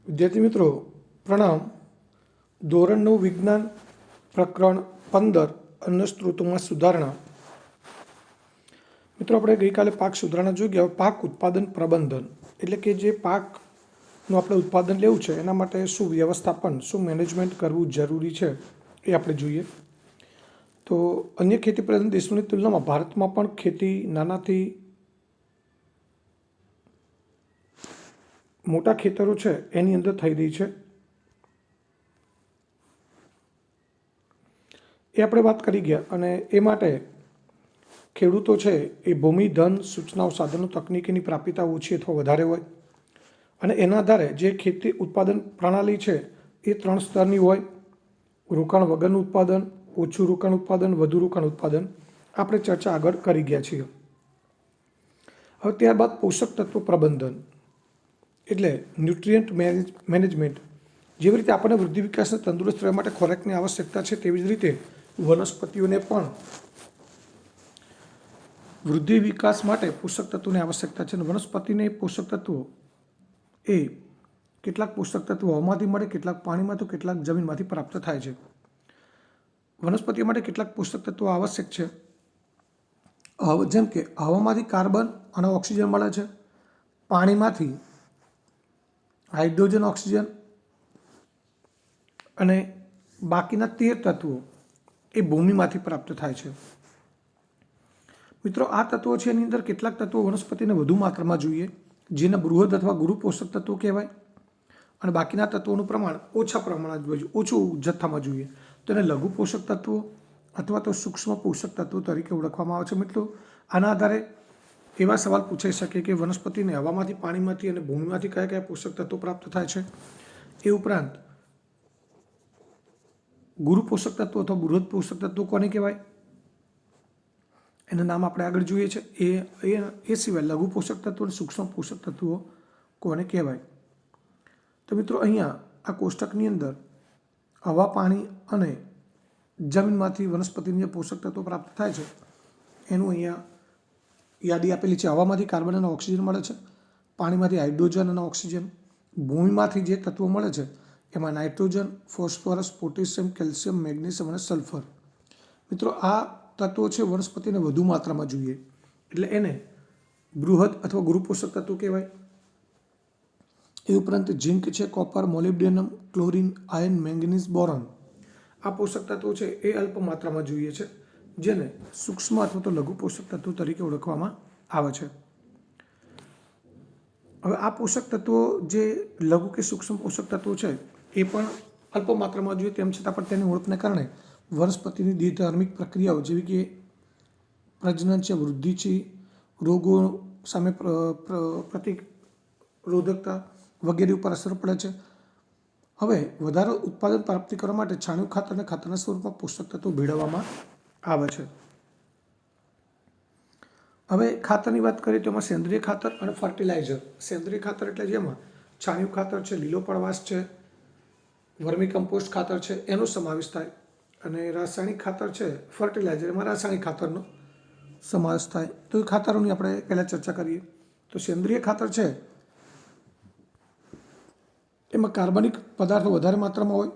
विद्यार्थी मित्रों प्रणाम। धोरण 9 विज्ञान प्रकरण 15 अन्न स्त्रोतों सुधारणा। मित्रों આપણે ગઈકાલે પાક સુધારણા જોઈ ગયા। પાક ઉત્પાદન પ્રબંધન એટલે કે જે પાકનું આપણે ઉત્પાદન લેવું છે એના માટે શું વ્યવસ્થાપન શું મેનેજમેન્ટ કરવું જરૂરી છે એ આપણે જોઈએ। તો અન્ય ખેતી પ્રધાન દેશોની તુલનામાં ભારતમાં પણ ખેતી નાનાથી મોટા ખેતરો છે એની અંદર થઈ રહી છે। એ આપણે વાત કરી ગયા અને એ માટે ખેડૂતો છે એ ભૂમિ ધન સૂચનાઓ સાધનો તકનીકીની પ્રાપ્યતા ઓછી અથવા વધારે હોય અને એના આધારે જે ખેતી ઉત્પાદન પ્રણાલી છે એ 3 સ્તરની હોય। રોકાણ વગરનું ઉત્પાદન, ઓછું રોકાણ ઉત્પાદન, વધુ રોકાણ ઉત્પાદન આપણે ચર્ચા આગળ કરી ગયા છીએ। હવે ત્યારબાદ પોષક તત્વ પ્રબંધન એટલે ન્યુટ્રિયન્ટ મેનેજમેન્ટ। જેવી રીતે આપણને વૃદ્ધિ વિકાસને તંદુરસ્ત રહેવા માટે ખોરાકની આવશ્યકતા છે તેવી જ રીતે વનસ્પતિઓને પણ વૃદ્ધિ વિકાસ માટે પોષક તત્વોની આવશ્યકતા છે। અને વનસ્પતિને પોષક તત્વો એ કેટલાક પોષક તત્વો હવામાંથી મળે, કેટલાક પાણીમાં તો કેટલાક જમીનમાંથી પ્રાપ્ત થાય છે। વનસ્પતિઓ માટે કેટલાક પોષક તત્વો આવશ્યક છે, જેમ કે હવામાંથી કાર્બન અને ઓક્સિજન મળે છે, પાણીમાંથી હાઇડ્રોજન ઓક્સિજન અને બાકીના 13 તત્વો એ ભૂમિમાંથી પ્રાપ્ત થાય છે। મિત્રો આ તત્વો છે એની અંદર કેટલાક તત્વો વનસ્પતિને વધુ માત્રામાં જોઈએ જેને બૃહદ અથવા ગુરુ પોષક તત્વો કહેવાય અને બાકીના તત્વોનું પ્રમાણ ઓછા પ્રમાણમાં ઓછું જથ્થામાં જોઈએ તો એને લઘુ પોષક તત્વો અથવા તો સૂક્ષ્મ પોષક તત્વો તરીકે ઓળખવામાં આવે છે। મિત્રો આના આધારે એવા સવાલ પૂછાઈ શકે કે વનસ્પતિને હવામાંથી, પાણીમાંથી અને ભૂમિમાંથી કયા કયા પોષક તત્વો પ્રાપ્ત થાય છે। એ ઉપરાંત ગુરુ પોષક તત્વો અથવા બૃહદ પોષક તત્વો કોને કહેવાય એનું નામ આપણે આગળ જોઈએ છે। એ સિવાય લઘુ પોષક તત્વો અને સૂક્ષ્મ પોષક તત્વો કોને કહેવાય। તો મિત્રો અહીંયા આ કોષ્ટકની અંદર હવા, પાણી અને જમીનમાંથી વનસ્પતિને જે પોષક તત્વો પ્રાપ્ત થાય છે એનું અહીંયા યાદી આપેલી છે। હવામાંથી કાર્બન અને ઓક્સિજન મળે છે, પાણીમાંથી હાઇડ્રોજન અને ઓક્સિજન, ભૂમિમાંથી જે તત્વો મળે છે એમાં nitrogen, phosphorus, potassium, calcium, magnesium અને સલ્ફર। મિત્રો આ તત્વો છે વનસ્પતિને વધુ માત્રામાં જોઈએ એટલે એને બૃહદ અથવા ગુરુ પોષક તત્વો કહેવાય। એ ઉપરાંત ઝિંક છે, copper, molybdenum, chlorine, iron, manganese, boron આ પોષક તત્વો છે એ અલ્પ માત્રામાં જોઈએ છે જેને સૂક્ષ્મ અથવા તો લઘુ પોષક તત્વો તરીકે ઓળખવામાં આવે છે। હવે આ પોષક તત્વો જે લઘુ કે સૂક્ષ્મ પોષક તત્વો છે એ પણ અલ્પ માત્રામાં જોઈએ તેમ છતાં પણ તેની ઓળખને કારણે વનસ્પતિની દેહધાર્મિક પ્રક્રિયાઓ જેવી કે પ્રજનન છે, વૃદ્ધિ છે, રોગો સામે પ્રતિરોધકતા વગેરે ઉપર અસર પડે છે। હવે વધારે ઉત્પાદન પ્રાપ્તિ કરવા માટે છાણિયું ખાતર અને ખાતરના સ્વરૂપમાં પોષક તત્વો ભેળવવામાં આવે છે। હવે ખાતરની વાત કરીએ તો એમાં સેન્દ્રિય ખાતર અને ફર્ટિલાઇઝર। સેન્દ્રિય ખાતર એટલે જેમાં છાણિયું ખાતર છે, લીલો પડવાશ છે, વર્મી કમ્પોસ્ટ ખાતર છે એનો સમાવેશ થાય અને રાસાયણિક ખાતર છે ફર્ટિલાઇઝર એમાં રાસાયણિક ખાતરનો સમાવેશ થાય। તો એ ખાતરોની આપણે પહેલાં ચર્ચા કરીએ તો સેન્દ્રિય ખાતર છે એમાં કાર્બનિક પદાર્થો વધારે માત્રામાં હોય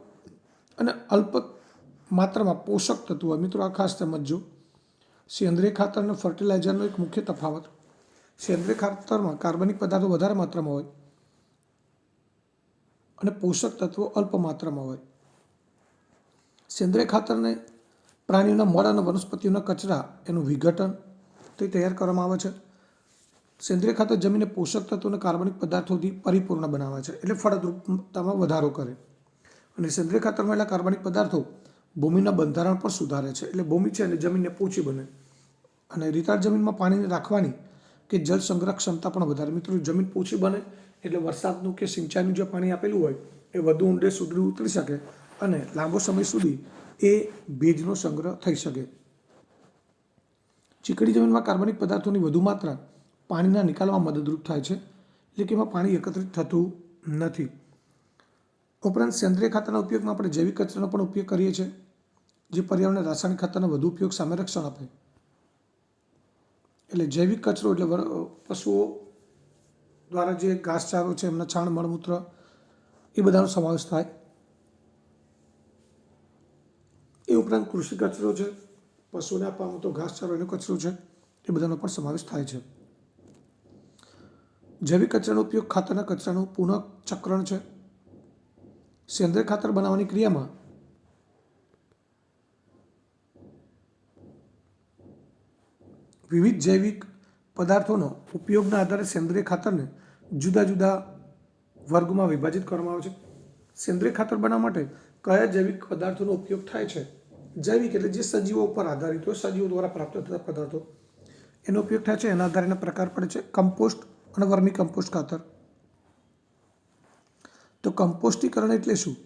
અને અલ્પ માત્રામાં પોષક તત્વો હોય। મિત્રો આ ખાસ સમજજો, સેન્દ્રિય ખાતર અને ફર્ટિલાઇઝરનો એક મુખ્ય તફાવત, સેન્દ્રિય ખાતરમાં કાર્બનિક પદાર્થો વધારે માત્રામાં હોય અને પોષક તત્વો અલ્પ માત્રામાં હોય। સેન્દ્રિય ખાતરને પ્રાણીઓના મળ અને વનસ્પતિઓના કચરા એનું વિઘટન તે તૈયાર કરવામાં આવે છે। સેન્દ્રિય ખાતર જમીનને પોષક તત્વો અને કાર્બનિક પદાર્થોથી પરિપૂર્ણ બનાવે છે એટલે ફળદ્રુપતામાં વધારો કરે અને સેન્દ્રિય ખાતરમાં એટલા કાર્બનિક પદાર્થો ભૂમિના બંધારણ પર સુધારે છે એટલે ભૂમિ છે અને જમીનને પોચી બને અને રીતાળ જમીનમાં પાણીને રાખવાની કે જળ સંગ્રહ ક્ષમતા પણ વધારે। મિત્રો જમીન પોચી બને એટલે વરસાદનું કે સિંચાઈનું જે પાણી આપેલું હોય એ વધુ ઊંડે સુધી ઉતરી શકે અને લાંબો સમય સુધી એ ભેજનો સંગ્રહ થઈ શકે। ચીકણી જમીનમાં કાર્બનિક પદાર્થોની વધુ માત્રા પાણીના નિકાલમાં મદદરૂપ થાય છે એટલે કે એમાં પાણી એકત્રિત થતું નથી। ઉપરાંત સેન્દ્રિય ખાતરના ઉપયોગમાં આપણે જૈવિક કચરાનો પણ ઉપયોગ કરીએ છીએ જે પર્યાવરણને રાસાયણિક ખાતરના વધુ ઉપયોગ સામે રક્ષણ આપે। એટલે જૈવિક કચરો એટલે પશુઓ દ્વારા જે ઘાસચારો છે એમના છાણ, મળમૂત્ર એ બધાનો સમાવેશ થાય. એ ઉપરાંત કૃષિ કચરો છે, પશુઓને આપવામાં આવતો ઘાસચારો એનો કચરો છે, એ બધાનો પણ સમાવેશ થાય છે. જૈવિક કચરાનો ઉપયોગ ખાતરના કચરાનું પુનઃચક્રણ છે. સેન્દ્રિય ખાતર બનાવવાની ક્રિયામાં વિવિધ જૈવિક પદાર્થોનો ઉપયોગના આધારે સેન્દ્રિય ખાતરને જુદા જુદા વર્ગમાં વિભાજિત કરવામાં આવે છે. સેન્દ્રિય ખાતર બનાવવા માટે કયા જૈવિક પદાર્થોનો ઉપયોગ થાય છે? જૈવિક એટલે જે સજીવો ઉપર આધારિત હોય, સજીવો દ્વારા પ્રાપ્ત થતા પદાર્થો, એનો ઉપયોગ થાય છે. એના આધારે એના પ્રકાર પડે છે કમ્પોસ્ટ અને વર્મી કમ્પોસ્ટ ખાતર. તો કમ્પોસ્ટીકરણ એટલે શું?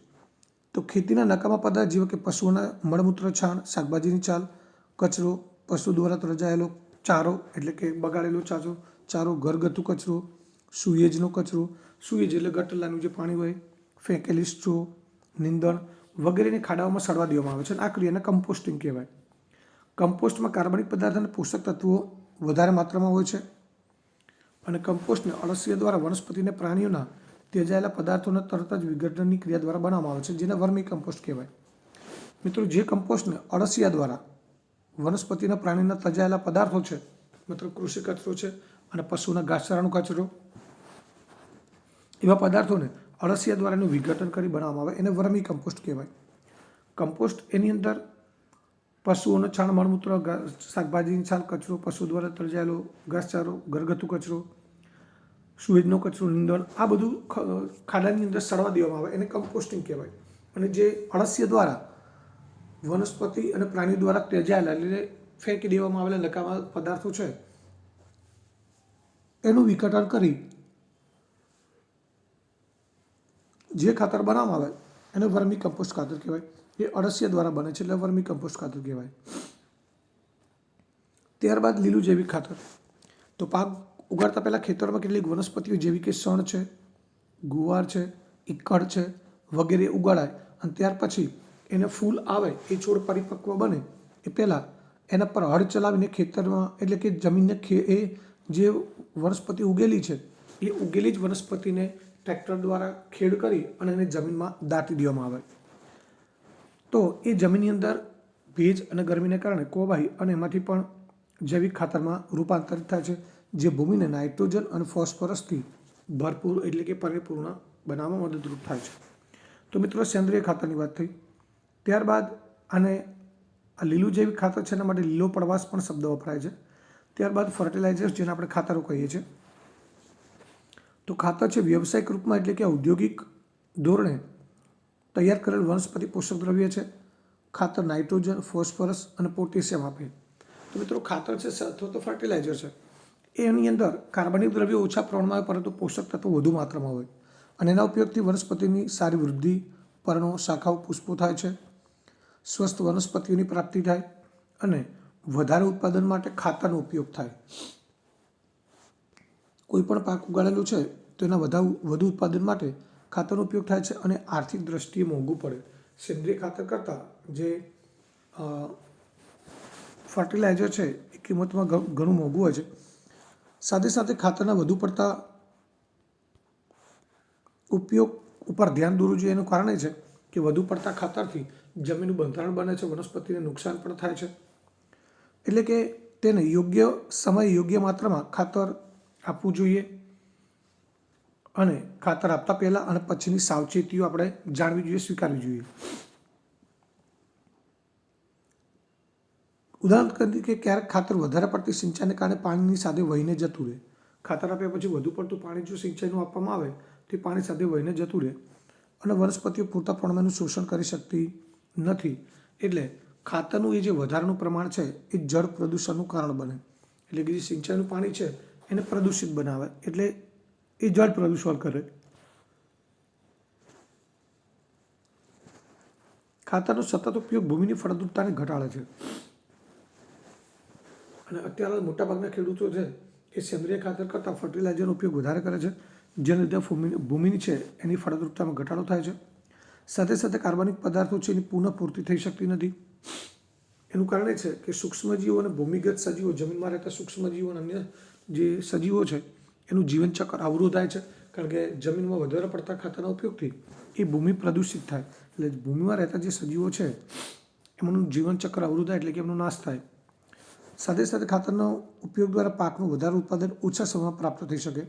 તો ખેતીના નકામા પદાર્થ જેવા કે પશુઓના મળમૂત્ર, છાણ, શાકભાજીની છાલ, કચરો, પશુ દ્વારા ત્રજાયેલો ચારો એટલે કે બગાડેલો ચારો, ઘરગથ્થુ કચરો, સુએજનો કચરો, સુએજ એટલે ગટરલાનું જે પાણી હોય, ફેંકેલી સ્ટ્રો, નીંદણ વગેરેને ખાડાઓમાં સડવા દેવામાં આવે છે. આ ક્રિયાને કમ્પોસ્ટિંગ કહેવાય. કમ્પોસ્ટમાં કાર્બનિક પદાર્થ અને પોષક તત્વો વધારે માત્રામાં હોય છે અને કમ્પોસ્ટને અળસિયા દ્વારા વનસ્પતિને પ્રાણીઓના ત્યજાયેલા પદાર્થોના તરત જ વિઘટનની ક્રિયા દ્વારા બનાવવામાં આવે છે, જેને વર્મી કમ્પોસ્ટ કહેવાય. મિત્રો, જે કમ્પોસ્ટને અળસિયા દ્વારા વનસ્પતિના પ્રાણીના ત્યજાયેલા પદાર્થો છે, મતલબ કૃષિ કચરો છે અને પશુના ઘાસચારાનો કચરો, એવા પદાર્થોને અળસિયા દ્વારા એનું વિઘટન કરી બનાવવામાં આવે, એને વર્મી કમ્પોસ્ટ કહેવાય. કમ્પોસ્ટ એની અંદર પશુઓનો છાણ, મળમૂત્ર, શાકભાજીની છાલ, કચરો, પશુ દ્વારા ત્યજાયેલો ઘાસચારો, ઘરગથ્થુ કચરો, સુએજનો કચરો, નીંદણ, આ બધું ખાડાની અંદર સડવા દેવામાં આવે, એને કમ્પોસ્ટિંગ કહેવાય. અને જે અળસિયા દ્વારા વનસ્પતિ અને પ્રાણીઓ દ્વારા ત્યજાયેલા એટલે ફેંકી દેવામાં આવેલા નકામા પદાર્થો છે, એનું વિઘટન કરી જે ખાતર બનાવવામાં આવે એને વર્મી કમ્પોસ્ટ ખાતર કહેવાય. એ અળસિયા દ્વારા બને છે એટલે વર્મી કમ્પોસ્ટ ખાતર કહેવાય. ત્યારબાદ લીલું જૈવિક ખાતર. તો પાક ઉગાડતા પહેલાં ખેતરમાં કેટલીક વનસ્પતિઓ જેવી કે શણ છે, ગુવાર છે, ઇક્કડ છે વગેરે ઉગાડાય અને ત્યાર પછી એને ફૂલ આવે, એ છોડ પરિપક્વ બને એ પહેલાં એના પર હળ ચલાવીને ખેતરમાં એટલે કે જમીનને એ જે વનસ્પતિ ઉગેલી છે એ ઉગેલી જ વનસ્પતિને ટ્રેક્ટર દ્વારા ખેડ કરી અને એને જમીનમાં દાટી દેવામાં આવે. તો એ જમીનની અંદર ભેજ અને ગરમીને કારણે કોબાઈ અને એમાંથી પણ જૈવિક ખાતરમાં રૂપાંતરિત થાય છે, જે ભૂમિને નાઇટ્રોજન અને ફોસ્ફરસથી ભરપૂર એટલે કે પરિપૂર્ણ બનાવવામાં મદદરૂપ થાય છે. તો મિત્રો, સેન્દ્રિય ખાતરની વાત થઈ. ત્યારબાદ આને આ લીલું જૈવિક ખાતર છે એના માટે લીલો પડવાશ પણ શબ્દ વપરાય છે. ત્યારબાદ ફર્ટિલાઇઝર્સ, જેને આપણે ખાતરો કહીએ છીએ. તો ખાતર છે વ્યવસાયિક રૂપમાં એટલે કે ઔદ્યોગિક ધોરણે તૈયાર કરેલ વનસ્પતિ પોષક દ્રવ્ય છે. ખાતર નાઇટ્રોજન, ફોસ્ફરસ અને પોટેશિયમ આપે. તો મિત્રો, ખાતર છે અથવા તો ફર્ટિલાઇઝર છે, એની અંદર કાર્બનિક દ્રવ્યો ઓછા પ્રમાણમાં હોય પરંતુ પોષક તત્વો વધુ માત્રામાં હોય અને એના ઉપયોગથી વનસ્પતિની સારી વૃદ્ધિ, પર્ણો, શાખાઓ, પુષ્પો થાય છે, સ્વસ્થ વનસ્પતિઓની પ્રાપ્તિ થાય અને વધારે ઉત્પાદન માટે ખાતરનો ઉપયોગ થાય. કોઈ પણ પાક ઉગાડેલો છે તો એના વધુ ઉત્પાદન માટે ખાતરનો ઉપયોગ થાય છે અને આર્થિક દ્રષ્ટિએ મોંઘું પડે. સેન્દ્રિય ખાતર કરતાં જે ફર્ટિલાઇઝર છે એ કિંમતમાં ઘણું મોંઘું હોય છે. સાથે સાથે ખાતરના વધુ પડતા ઉપયોગ ઉપર ધ્યાન દોરવું જોઈએ. એનું કારણ એ છે કે વધુ પડતા ખાતરથી જમીનનું બંધારણ બને છે, વનસ્પતિને નુકસાન પણ થાય છે. એટલે કે તેને યોગ્ય સમય, યોગ્ય માત્રામાં ખાતર આપવું જોઈએ અને ખાતર આપતા પહેલાં અને પછીની સાવચેતીઓ આપણે જાણવી જોઈએ, સ્વીકારવી જોઈએ. ઉદાહરણ તરીકે ક્યારેક ખાતર વધારે પડતી સિંચાઈને કારણે પાણીની સાથે વહીને જતું રહે. ખાતર આપ્યા પછી વધુ પડતું પાણી જો સિંચાઈનું આપવામાં આવે તો પાણી સાથે વહીને જતું રહે અને વનસ્પતિઓ પૂરતા પ્રમાણમાં એનું શોષણ કરી શકતી નથી. એટલે ખાતરનું એ જે વધારાનું પ્રમાણ છે એ જળ પ્રદૂષણનું કારણ બને. એટલે કે જે સિંચાઈનું પાણી છે એને પ્રદૂષિત બનાવે, એટલે એ જળ પ્રદૂષણ કરે. ખાતરનો સતત ઉપયોગ ભૂમિની ફળદ્રુપતાને ઘટાડે છે અને અત્યારે મોટાભાગના ખેડૂતો છે એ સેન્દ્રિય ખાતર કરતાં ફર્ટિલાઇઝરનો ઉપયોગ વધારે કરે છે, જેને લીધે ભૂમિની છે એની ફળદ્રુપતામાં ઘટાડો થાય છે. સાથે સાથે કાર્બનિક પદાર્થો છે એની પુનઃપૂર્તિ થઈ શકતી નથી. એનું કારણ એ છે કે સૂક્ષ્મજીવો અને ભૂમિગત સજીવો, જમીનમાં રહેતા સૂક્ષ્મજીવો અને અન્ય જે સજીવો છે એનું જીવનચક્ર અવરોધાય છે, કારણ કે જમીનમાં વધારે પડતા ખાતરના ઉપયોગથી એ ભૂમિ પ્રદૂષિત થાય, એટલે ભૂમિમાં રહેતા જે સજીવો છે એમનું જીવનચક્ર અવરું થાય, એટલે કે એમનો નાશ થાય. સાથે સાથે ખાતરનો ઉપયોગ દ્વારા પાકનું વધારે ઉત્પાદન ઓછા સમયમાં પ્રાપ્ત થઈ શકે.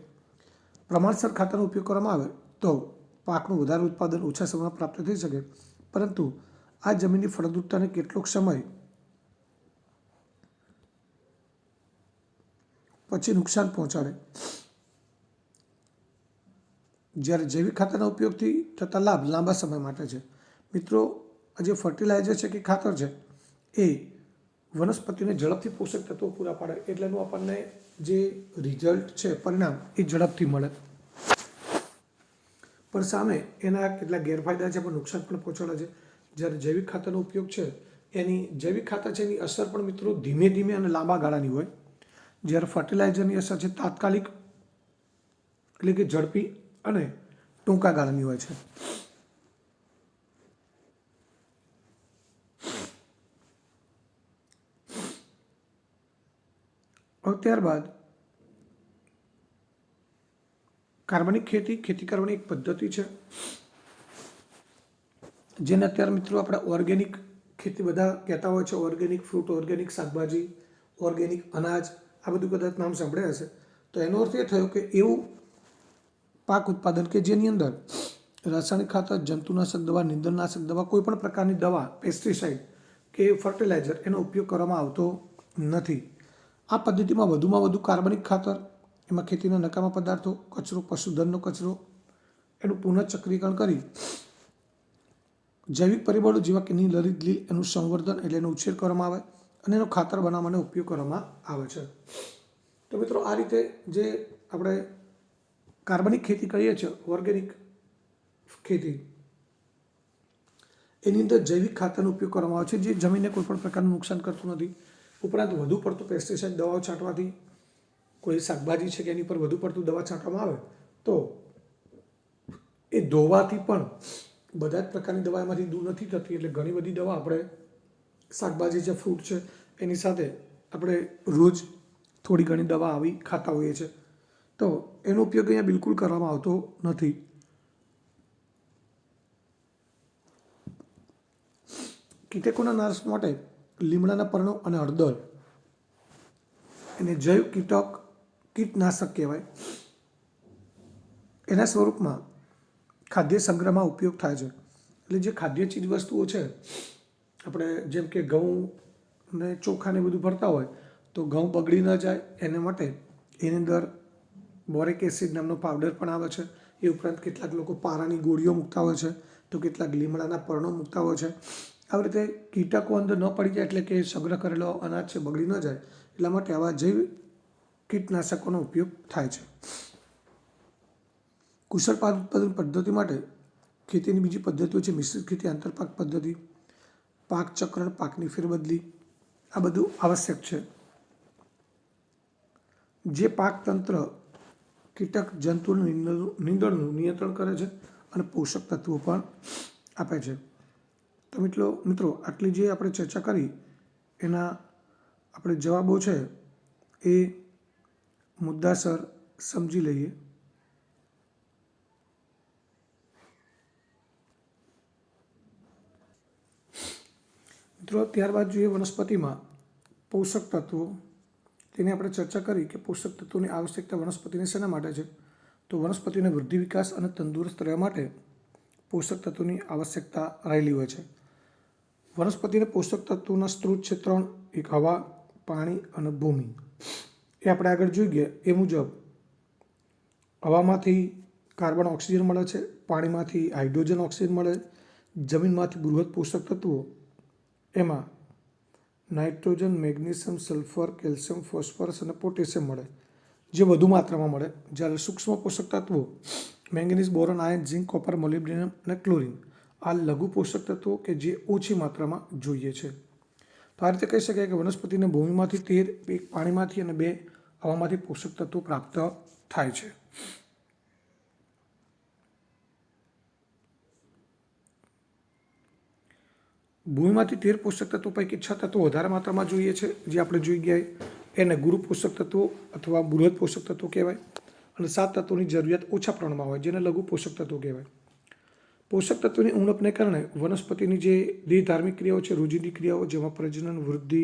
પ્રમાણસર ખાતરનો ઉપયોગ કરવામાં આવે તો પાકનું વધારે ઉત્પાદન ઓછા સમયમાં પ્રાપ્ત થઈ શકે, પરંતુ આ જમીનની ફળદ્રુપતાને કેટલોક સમય પછી નુકસાન પહોંચાડે. જ્યારે જૈવિક ખાતરના ઉપયોગથી થતા લાભ લાંબા સમય માટે છે. મિત્રો, આ જે ફર્ટિલાઇઝર છે કે ખાતર છે એ વનસ્પતિને ઝડપથી પોષક તત્વો પૂરા પાડે, એટલે એનું આપણને જે રિઝલ્ટ છે, પરિણામ એ ઝડપથી મળે. પણ સામે એના કેટલાક ગેરફાયદા છે, પણ નુકસાન પણ પહોંચાડે છે. જ્યારે જૈવિક ખાતરનો ઉપયોગ છે જૈવિક ખાતર છે એની અસર પણ મિત્રો ધીમે ધીમે અને લાંબા ગાળાની હોય, જ્યારે ફર્ટિલાઇઝરની અસર છે તાત્કાલિક, એટલે કે ઝડપી અને ટૂંકા ગાળાની હોય છે. હવે ત્યારબાદ કાર્બનિક ખેતી કરવાની એક પદ્ધતિ છે, જેને અત્યારે મિત્રો આપણે ઓર્ગેનિક ખેતી બધા કહેતા હોય છે. ઓર્ગેનિક ફ્રૂટ, ઓર્ગેનિક શાકભાજી, ઓર્ગેનિક અનાજ, આ બધું કદાચ નામ સાંભળ્યા હશે. તો એનો અર્થ એ થયો કે એવું પાક ઉત્પાદન કે જેની અંદર રાસાયણિક ખાતર, જંતુનાશક દવા, નીંદણનાશક દવા, કોઈ પણ પ્રકારની દવા, પેસ્ટિસાઇડ કે ફર્ટિલાઇઝર એનો ઉપયોગ કરવામાં આવતો નથી. આ પદ્ધતિમાં વધુમાં વધુ કાર્બનિક ખાતર, એમાં ખેતીના નકામા પદાર્થો, કચરો, પશુધનનો કચરો, એનું પુનઃચક્રીકરણ કરી જૈવિક પરિબળો જેવા કે નીલ, હરિત, લીલ એનું સંવર્ધન એટલે એનો ઉછેર કરવામાં આવે અને એનો ખાતર બનાવવાનો ઉપયોગ કરવામાં આવે છે. તો મિત્રો, આ રીતે જે આપણે કાર્બનિક ખેતી કહીએ છીએ, ઓર્ગેનિક ખેતી, એની અંદર જૈવિક ખાતરનો ઉપયોગ કરવામાં આવે છે, જે જમીનને કોઈપણ પ્રકારનું નુકસાન કરતું નથી. ઉપરાંત વધુ પડતું પેસ્ટિસાઇડ દવાઓ છાંટવાથી, કોઈ શાકભાજી છે કે એની પર વધુ પડતું દવા છાંટવામાં આવે તો એ ધોવાથી પણ બધા જ પ્રકારની દવા એમાંથી દૂર નથી થતી. એટલે ઘણી બધી દવા આપણે શાકભાજી છે, ફ્રૂટ છે, એની સાથે આપણે રોજ થોડી ઘણી દવા આવી ખાતા હોઈએ છીએ, તો એનો ઉપયોગ અહીંયા બિલકુલ કરવામાં આવતો નથી. કીટકોના નાશ માટે લીમડાના પર્ણો અને હળદર એને જૈવ કીટનાશક કહેવાય, એના સ્વરૂપમાં ખાદ્ય સંગ્રહમાં ઉપયોગ થાય છે. એટલે જે ખાદ્ય ચીજ વસ્તુઓ છે, આપણે જેમ કે ઘઉં ને ચોખાને બધું ભરતા હોય તો ઘઉં બગડી ન જાય એના માટે એની અંદર બોરિક એસિડ નામનો પાવડર પણ આવે છે. એ ઉપરાંત કેટલાક લોકો પારાની ગોળીઓ મૂકતા હોય છે, તો કેટલાક લીમડાના પર્ણો મૂકતા હોય છે. આવી રીતે કીટકો અંદર ન પડી જાય, એટલે કે સંગ્રહ કરેલો અનાજ છે બગડી ન જાય, એટલા માટે આવા જૈવ કીટનાશકોનો ઉપયોગ થાય છે. કુશળ પાક ઉત્પાદન પદ્ધતિ માટે ખેતીની બીજી પદ્ધતિઓ છે મિશ્રિત ખેતી, આંતરપાક પદ્ધતિ, પાક ચક્રણ, પાકની ફેરબદલી. આ બધું આવશ્યક છે. જે પાક તંત્ર કીટક, જંતુનું, નીંદણનું નિયંત્રણ કરે છે અને પોષક તત્વો પણ આપે છે. તો મિત્રો, આટલી જે આપણે ચર્ચા કરી એના આપણે જવાબો છે એ મુદ્દાસર સમજી લઈએ. મિત્રો, ત્યારબાદ જોઈએ વનસ્પતિમાં પોષક તત્વો. તેની આપણે ચર્ચા કરી કે પોષક તત્વોની આવશ્યકતા વનસ્પતિને શેના માટે છે. તો વનસ્પતિને વૃદ્ધિ, વિકાસ અને તંદુરસ્ત રહેવા માટે પોષક તત્વોની આવશ્યકતા રહેલી હોય છે. વનસ્પતિને પોષક તત્વોના સ્ત્રોત છે 3: એક હવા, પાણી અને ભૂમિ. એ આપણે આગળ જોઈ ગયા એ મુજબ હવામાંથી કાર્બન, ઓક્સિજન મળે છે, પાણીમાંથી હાઇડ્રોજન, ઓક્સિજન મળે, જમીનમાંથી બૃહદ પોષક તત્વો એમાં nitrogen, magnesium, sulphur, calcium, phosphorus અને પોટેશિયમ મળે, જે વધુ માત્રામાં મળે. જ્યારે સૂક્ષ્મ પોષક તત્વો manganese, boron, iron, zinc, copper, molybdenum અને ક્લોરિન આ લઘુ પોષક તત્વો કે જે ઓછી માત્રામાં જોઈએ છે. તો આ રીતે કહી શકાય કે વનસ્પતિને ભૂમિમાંથી 13, 1 પાણીમાંથી અને 2 હવામાંથી પોષક તત્વો પ્રાપ્ત થાય છે. ભૂમિમાંથી 13 પોષક તત્વો પૈકી 6 તત્વો વધારે માત્રામાં જોઈએ છે, જે આપણે જોઈ ગયા એને ગુરુ પોષક તત્વો અથવા બૃહદ પોષક તત્વો કહેવાય. અને 7 તત્વોની જરૂરિયાત ઓછા પ્રમાણમાં હોય, જેને લઘુ પોષક તત્વો કહેવાય. પોષક તત્વોની ઉણપને કારણે વનસ્પતિની જે દેહધાર્મિક ક્રિયાઓ છે, રોજિંદી ક્રિયાઓ, જેમાં પ્રજનન, વૃદ્ધિ,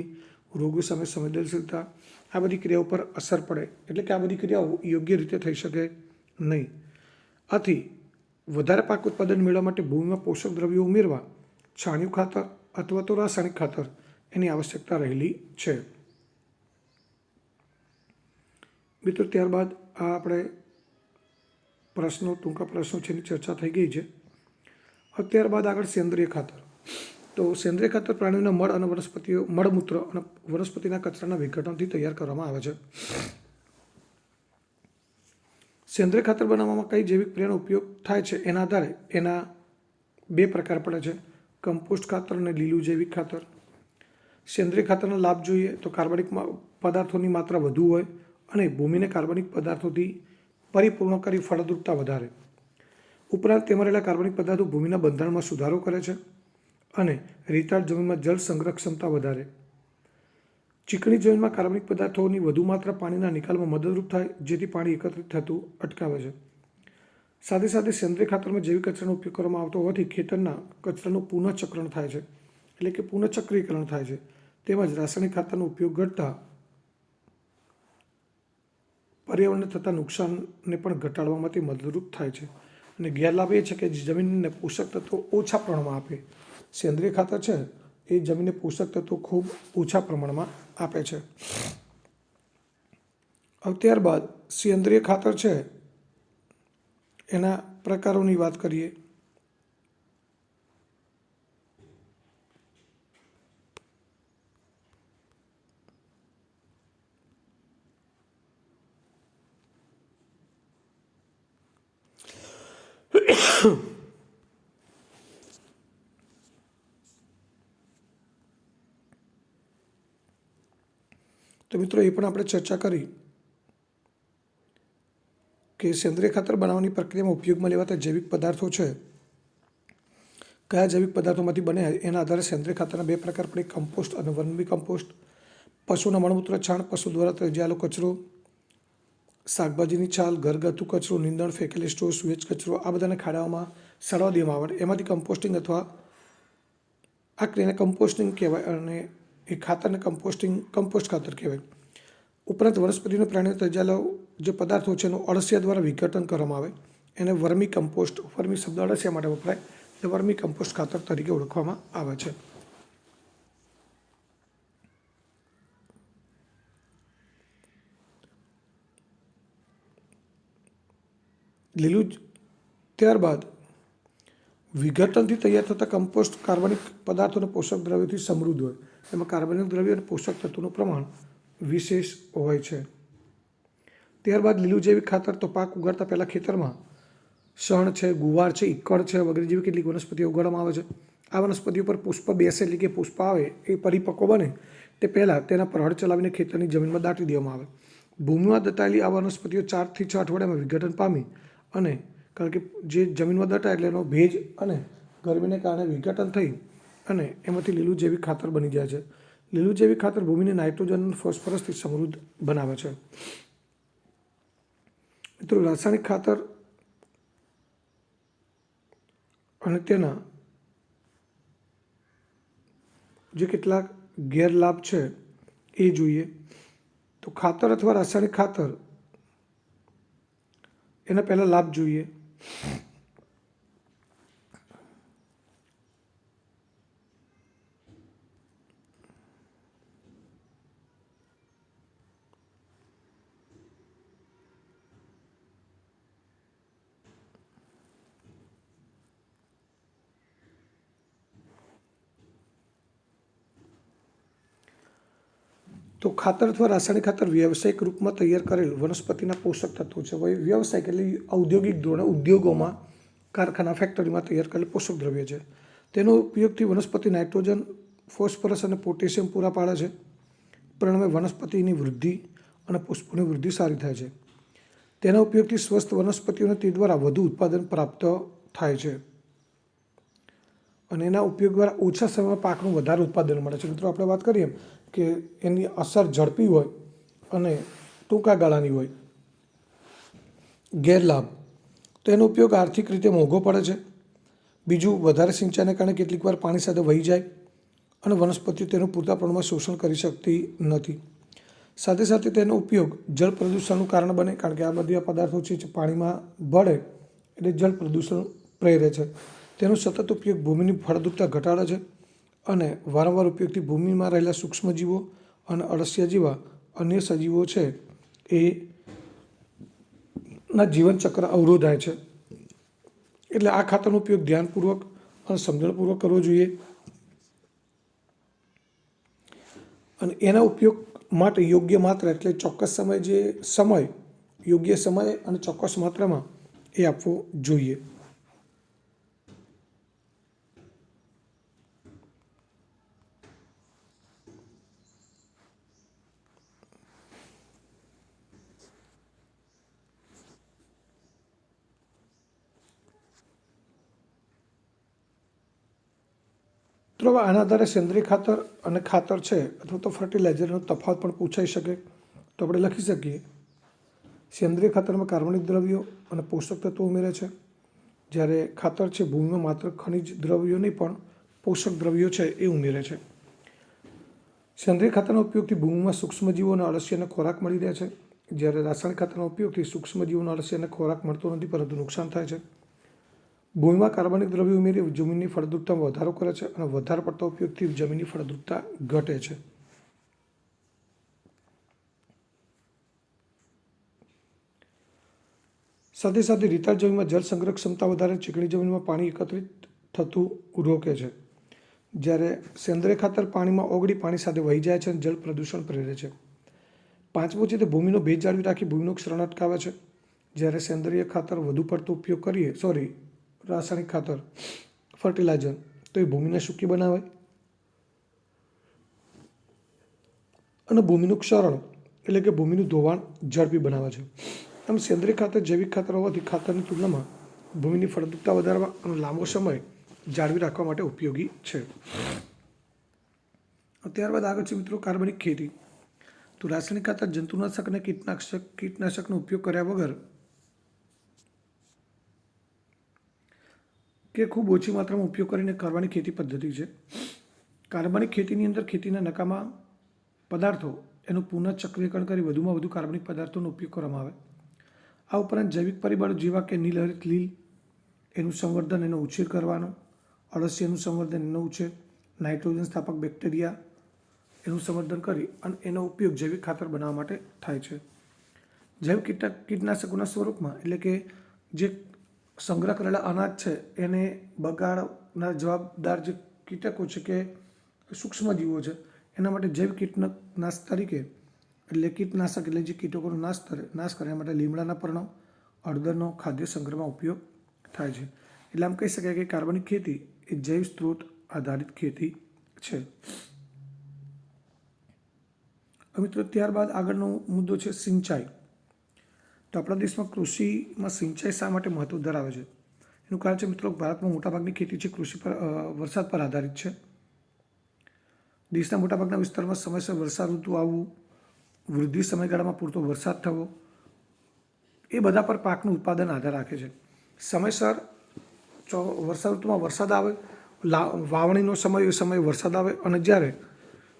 રોગો સામે સંવેદનશીલતા, આ બધી ક્રિયાઓ પર અસર પડે. એટલે કે આ બધી ક્રિયાઓ યોગ્ય રીતે થઈ શકે નહીં. આથી વધારે પાક ઉત્પાદન મેળવવા માટે ભૂમિમાં પોષક દ્રવ્યો ઉમેરવા છાણિયું ખાતર અથવા તો રાસાયણિક ખાતર એની આવશ્યકતા રહેલી છે. મિત્રો, ત્યારબાદ આ આપણે પ્રશ્નો, ટૂંકા પ્રશ્નો છે, એની ચર્ચા થઈ ગઈ છે. ત્યારબાદ આગળ સેન્દ્રિય ખાતર. તો સેન્દ્રિય ખાતર પ્રાણીઓના મળ અને મળમૂત્ર અને વનસ્પતિના કચરાના વિઘટનથી તૈયાર કરવામાં આવે છે. સેન્દ્રિય ખાતર બનાવવામાં કઈ જૈવિક ક્રિયાનો ઉપયોગ થાય છે એના આધારે એના 2 પ્રકાર પડે છે: કમ્પોસ્ટ ખાતર અને લીલું જૈવિક ખાતર. સેન્દ્રિય ખાતરના લાભ જોઈએ તો કાર્બનિક પદાર્થોની માત્રા વધુ હોય અને ભૂમિને કાર્બનિક પદાર્થોથી પરિપૂર્ણ કરી ફળદ્રુપતા વધારે. ઉપરાંત તેમાં રહેલા કાર્બનિક પદાર્થો ભૂમિના બંધારણમાં સુધારો કરે છે અને રેતાળ જમીનમાં જળ સંગ્રહ ક્ષમતા વધારે. ચીકણી જમીનમાં કાર્બનિક પદાર્થોની વધુ માત્રા પાણીના નિકાલમાં મદદરૂપ થાય, જેથી પાણી એકત્રિત થતું અટકાવે છે. સાથે સાથે સેન્દ્રિય ખાતરમાં જૈવિક કચરાનો ઉપયોગ કરવામાં આવતો હોવાથી ખેતરના કચરાનું પુનઃચક્રણ થાય છે, એટલે કે પુનઃચક્રીકરણ થાય છે. તેમજ રાસાયણિક ખાતરનો ઉપયોગ ઘટતા પર્યાવરણને થતા નુકસાનને પણ ઘટાડવામાં તે મદદરૂપ થાય છે. અને ગેરલાભ એ છે કે જમીનને પોષક તત્વો ઓછા પ્રમાણમાં આપે. સેન્દ્રિય ખાતર છે એ જમીનને પોષક તત્વો ખૂબ ઓછા પ્રમાણમાં આપે છે. હવે ત્યારબાદ સેન્દ્રિય ખાતર છે એના પ્રકારોની વાત કરીએ. તો મિત્રો, એ પણ આપણે ચર્ચા કરી કે સેન્દ્રિય ખાતર બનાવવાની પ્રક્રિયામાં ઉપયોગમાં લેવાતા જૈવિક પદાર્થો છે, કયા જૈવિક પદાર્થોમાંથી બને એના આધારે સેન્દ્રિય ખાતરના 2 પ્રકાર પડે: કમ્પોસ્ટ અને વર્મી કમ્પોસ્ટ. પશુના મળમૂત્ર, છાણ, પશુ દ્વારા ત્યજાયેલો કચરો, શાકભાજીની છાલ, ઘરગથ્થુ કચરો, નીંદણ, ફેંકેલી સ્ટ્રો, સુએજ કચરો, આ બધાને ખાડાઓમાં સડવા દેવામાં આવે. એમાંથી કમ્પોસ્ટિંગ અથવા આ ક્રિયાને કમ્પોસ્ટિંગ કહેવાય અને એ ખાતરને કમ્પોસ્ટ ખાતર કહેવાય. ઉપરાંત વનસ્પતિનો પ્રાણીઓ ત્યજાયેલો જે પદાર્થો છે એનું અળસિયા દ્વારા વિઘટન કરવામાં આવે, એને વર્મી કમ્પોસ્ટ, વર્મી શબ્દ અળસિયા માટે વપરાય, એ વર્મી કમ્પોસ્ટ ખાતર તરીકે ઓળખવામાં આવે છે. ત્યારબાદ વિઘટનથી તૈયાર થતા કમ્પોસ્ટ કાર્બનિક પદાર્થો અને પોષક દ્રવ્યોથી સમૃદ્ધ હોય. એમાં કાર્બનિક દ્રવ્યો અને પોષક તત્વોનું પ્રમાણ વિશેષ હોય છે. ત્યારબાદ લીલું જૈવિક ખાતર. તો પાક ઉગાડતા પહેલાં ખેતરમાં શણ છે, ગુવાર છે, ઈક્કડ છે વગેરે જેવી કેટલીક વનસ્પતિઓ ઉગાડવામાં આવે છે. આ વનસ્પતિઓ પર પુષ્પ બેસે, એટલે કે પુષ્પ આવે, એ પરિપક્વ બને તે પહેલાં તેના પર હળ ચલાવીને ખેતરની જમીનમાં દાટી દેવામાં આવે. ભૂમિમાં દટાયેલી આ વનસ્પતિઓ 4 થી 6 અઠવાડિયામાં વિઘટન પામી અને કારણ કે જે જમીનમાં દટાય એટલે એનો ભેજ અને ગરમીને કારણે વિઘટન થઈ અને એમાંથી લીલું જૈવિક ખાતર બની જાય છે. લીલું જૈવિક ખાતર ભૂમિને નાઇટ્રોજન અને ફોસ્ફરસથી સમૃદ્ધ બનાવે છે. મિત્રો, રાસાયણિક ખાતર અને તેના જે કેટલાક ગેરલાભ છે એ જોઈએ. તો ખાતર અથવા રાસાયણિક ખાતર એના પહેલાં લાભ જોઈએ. તો ખાતર અથવા રાસાયણિક ખાતર વ્યવસાયિક રૂપમાં તૈયાર કરેલ વનસ્પતિના પોષક તત્વો છે. વ્યવસાયિક એટલે ઔદ્યોગિક ધોરણે ઉદ્યોગોમાં, કારખાના, ફેક્ટરીમાં તૈયાર કરેલ પોષક દ્રવ્ય છે. તેનો ઉપયોગથી વનસ્પતિ નાઇટ્રોજન, ફોસ્ફરસ અને પોટેશિયમ પૂરા પાડે છે. પરિણામે વનસ્પતિની વૃદ્ધિ અને પુષ્પોની વૃદ્ધિ સારી થાય છે. તેના ઉપયોગથી સ્વસ્થ વનસ્પતિઓને તે દ્વારા વધુ ઉત્પાદન પ્રાપ્ત થાય છે અને એના ઉપયોગ દ્વારા ઓછા સમયમાં પાકનું વધારે ઉત્પાદન મળે છે. મિત્રો, આપણે વાત કરીએ કે એની અસર ઝડપી હોય અને ટૂંકા ગાળાની હોય. ગેરલાભ, તો એનો ઉપયોગ આર્થિક રીતે મોંઘો પડે છે. બીજું, વધારે સિંચાઈને કારણે કેટલીક વાર પાણી સાથે વહી જાય અને વનસ્પતિઓ તેનું પૂરતા પ્રમાણમાં શોષણ કરી શકતી નથી. સાથે સાથે તેનો ઉપયોગ જળ પ્રદૂષણનું કારણ બને, કારણ કે આ બધા પદાર્થો છે પાણીમાં ભળે એટલે જળ પ્રદૂષણ પ્રેરે છે. તેનો સતત ઉપયોગ ભૂમિની ફળદ્રુપતા ઘટાડે છે અને વારંવાર ઉપયોગથી ભૂમિમાં રહેલા સૂક્ષ્મજીવો અને અળસિયા જેવા અન્ય સજીવો છે એ ના જીવનચક્ર અવરોધાય છે. એટલે આ ખાતરનો ઉપયોગ ધ્યાનપૂર્વક અને સમજણપૂર્વક કરવો જોઈએ અને એના ઉપયોગ માટે યોગ્ય માત્રા એટલે ચોક્કસ યોગ્ય સમય અને ચોક્કસ માત્રામાં એ આપવો જોઈએ. તો હવે આના આધારે સેન્દ્રિય ખાતર અને ખાતર છે અથવા તો ફર્ટિલાઇઝરનો તફાવત પણ પૂછાઈ શકે. તો આપણે લખી શકીએ, સેન્દ્રિય ખાતરમાં કાર્બનિક દ્રવ્યો અને પોષક તત્વો ઉમેરે છે, જ્યારે ખાતર છે ભૂમિમાં માત્ર ખનિજ દ્રવ્યો નહીં પણ પોષક દ્રવ્યો છે એ ઉમેરે છે. સેન્દ્રિય ખાતરના ઉપયોગથી ભૂમિમાં સૂક્ષ્મજીવો અને અળસિયાને ખોરાક મળી રહે છે, જ્યારે રાસાયણિક ખાતરના ઉપયોગથી સૂક્ષ્મજીવો અને અળસિયાને ખોરાક મળતો નથી પરંતુ નુકસાન થાય છે. ભૂમિમાં કાર્બનિક દ્રવ્યો ઉમેરી જમીનની ફળદ્રુપતામાં વધારો કરે છે અને વધારે પડતા ઉપયોગથી જમીનની ફળદ્રુપતા ઘટે છે. સાથે સાથે રેતાળ જમીનમાં જળ સંગ્રહ ક્ષમતા વધારે, ચીકણી જમીનમાં પાણી એકત્રિત થતું રોકે છે, જ્યારે સેન્દ્રિય ખાતર પાણીમાં ઓગળી પાણી સાથે વહી જાય છે અને જળ પ્રદૂષણ પ્રેરે છે. પાંચમું છે તે ભૂમિનો ભેજ જાળવી રાખી ભૂમિનું ક્ષરણ અટકાવે છે, જ્યારે સેન્દ્રિય ખાતર વધુ પડતો ઉપયોગ કરીએ રાસાયણિક ખાતર ફર્ટિલાઇઝર તો એ ભૂમિને સૂકી બનાવે અને ભૂમિનું ક્ષરણ એટલે કે ભૂમિનું ધોવાણ ઝડપી બનાવે છે. આમ સેન્દ્રિય ખાતર જૈવિક ખાતર હોવાથી ખાતરની તુલનામાં ભૂમિની ફળદ્રુપતા વધારવા અને લાંબો સમય જાળવી રાખવા માટે ઉપયોગી છે. ત્યારબાદ આગળ છે મિત્રો કાર્બનિક ખેતી. તો રાસાયણિક ખાતર જંતુનાશક અને કીટનાશકનો ઉપયોગ કર્યા વગર કે ખૂબ ઓછી માત્રામાં ઉપયોગ કરીને કરવાની ખેતી પદ્ધતિ છે. કાર્બનિક ખેતીની અંદર ખેતીના નકામા પદાર્થો એનું પુનઃચક્રીકરણ કરી વધુમાં વધુ કાર્બનિક પદાર્થોનો ઉપયોગ કરવામાં આવે. આ ઉપરાંત જૈવિક પરિબળો જેવા કે નીલહરિત લીલ એનું સંવર્ધન, એનો ઉછેર કરવાનો, અળસિયાનું સંવર્ધન, એનો ઉછેર, નાઇટ્રોજન સ્થાપક બેક્ટેરિયા એનું સંવર્ધન કરી અને એનો ઉપયોગ જૈવિક ખાતર બનાવવા માટે થાય છે. જૈવિક કીટનાશકોના સ્વરૂપમાં એટલે કે જે સંગ્રહ કરેલા અનાજ છે એને બગાડના જવાબદાર જે કીટકો છે કે સૂક્ષ્મજીવો છે એના માટે જૈવિક કીટનાશક તરીકે એટલે જે કીટકોનો નાશ કરે માટે લીમડાના પર્ણો, હળદરનો ખાદ્ય સંગ્રહમાં ઉપયોગ થાય છે. એટલે આમ કહી શકાય કે કાર્બનિક ખેતી એ જૈવ સ્ત્રોત આધારિત ખેતી છે. મિત્રો ત્યારબાદ આગળનો મુદ્દો છે સિંચાઈ. તો આપણા દેશમાં કૃષિમાં સિંચાઈ શા માટે મહત્વ ધરાવે છે? એનું કારણ છે મિત્રો ભારતમાં મોટાભાગની ખેતી છે વરસાદ પર આધારિત છે. દેશના મોટાભાગના વિસ્તારમાં સમયસર વર્ષા ઋતુ આવવું, વૃદ્ધિ સમયગાળામાં પૂરતો વરસાદ થવો એ બધા પર પાકનું ઉત્પાદન આધાર રાખે છે. સમયસર વર્ષા ઋતુમાં વરસાદ આવે, વાવણીનો સમય એ સમયે વરસાદ આવે અને જ્યારે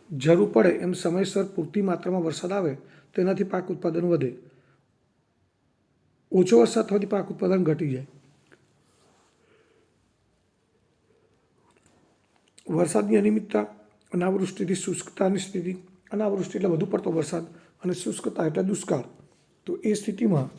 જરૂર પડે એમ સમયસર પૂરતી માત્રામાં વરસાદ આવે તો એનાથી પાક ઉત્પાદન વધે. ઓછો વરસાદ થવાથી પાક ઉત્પાદન ઘટી જાય. વરસાદની અનિયમિતતા, અનાવૃષ્ટિથી શુષ્કતાની સ્થિતિ, અનાવૃષ્ટિ એટલે વધુ પડતો વરસાદ અને શુષ્કતા એટલે દુષ્કાળ. તો એ સ્થિતિમાં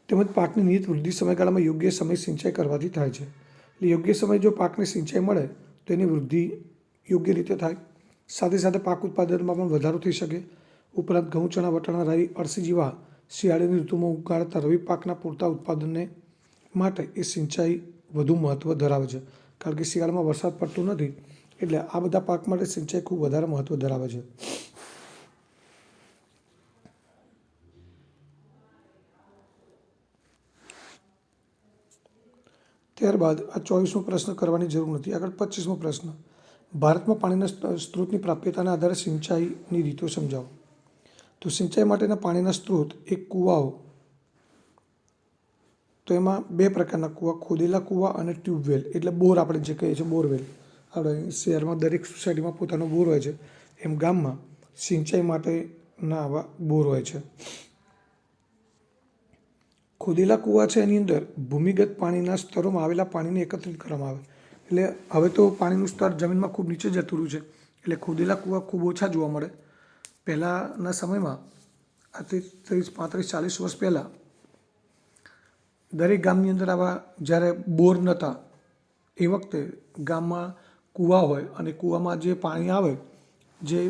તેમજ પાકની નિયત વૃદ્ધિ સમયગાળામાં યોગ્ય સમય સિંચાઈ કરવાથી થાય છે. એટલે યોગ્ય સમય જો પાકને સિંચાઈ મળે તો એની વૃદ્ધિ યોગ્ય રીતે થાય. સાથે સાથે પાક ઉત્પાદનમાં પણ વધારો થઈ શકે. ઉપરાંત ઘઉં, ચણા, વટાણા, રાઈ, અળસી જેવા શિયાળાની ઋતુમાં ઉગાડતા રવિ પાકના પૂરતા ઉત્પાદનને માટે એ સિંચાઈ વધુ મહત્ત્વ ધરાવે છે. કારણ કે શિયાળામાં વરસાદ પડતો નથી એટલે આ બધા પાક માટે સિંચાઈ ખૂબ વધારે મહત્ત્વ ધરાવે છે. ત્યારબાદ આ 24મો પ્રશ્ન કરવાની જરૂર નથી. આગળ 25મો પ્રશ્ન. ભારતમાં પાણીના સ્ત્રોતની પ્રાપ્યતાના આધારે સિંચાઈની રીતો સમજાવો. તો સિંચાઈ માટેના પાણીના સ્ત્રોત એક કૂવાઓ. તો એમાં બે પ્રકારના કૂવા, ખોદેલા કૂવા અને ટ્યુબવેલ, એટલે બોર આપણે જે કહીએ છીએ બોરવેલ. આપણે શહેરમાં દરેક સોસાયટીમાં પોતાનો બોર હોય છે, એમ ગામમાં સિંચાઈ માટેના આવા બોર હોય છે. ખોદેલા કૂવા છે એની અંદર ભૂમિગત પાણીના સ્તરોમાં આવેલા પાણીને એકત્રિત કરવામાં આવે. એટલે હવે તો પાણીનું સ્તર જમીનમાં ખૂબ નીચે જતું રહ્યું છે, એટલે ખોદેલા કૂવા ખૂબ ઓછા જોવા મળે. પહેલાંના સમયમાં આજથી 35-40 વર્ષ પહેલાં દરેક ગામની અંદર આવા જ્યારે બોર નહોતા એ વખતે ગામમાં કૂવા હોય અને કૂવામાં જે પાણી આવે જે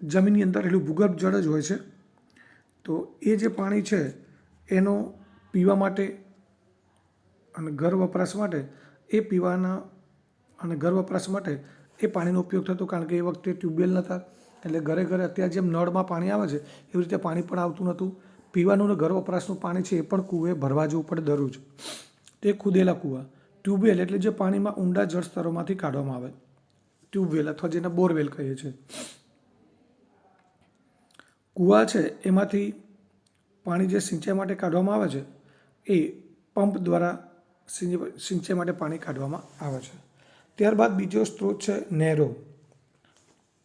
જમીનની અંદર એટલું ભૂગર્ભ જળ જ હોય છે. તો એ જે પાણી છે એનો પીવા માટે અને ઘર વપરાશ માટે એ પીવાના અને ઘર વપરાશ માટે એ પાણીનો ઉપયોગ થતો, કારણ કે એ વખતે ટ્યુબવેલ નહોતા. એટલે ઘરે ઘરે અત્યારે જેમ નળમાં પાણી આવે છે એવી રીતે પાણી પણ આવતું નહોતું. પીવાનું અને ઘર વપરાશનું પાણી છે એ પણ કૂવે ભરવા જવું પડે દરરોજ. તે ખોદેલા કૂવા. ટ્યુબવેલ એટલે જે પાણીમાં ઊંડા જળ સ્તરોમાંથી કાઢવામાં આવે, ટ્યુબવેલ અથવા જેને બોરવેલ કહીએ છીએ. કૂવા છે એમાંથી પાણી જે સિંચાઈ માટે કાઢવામાં આવે છે એ પંપ દ્વારા સિંચાઈ માટે પાણી કાઢવામાં આવે છે. ત્યારબાદ બીજો સ્ત્રોત છે નહેરો.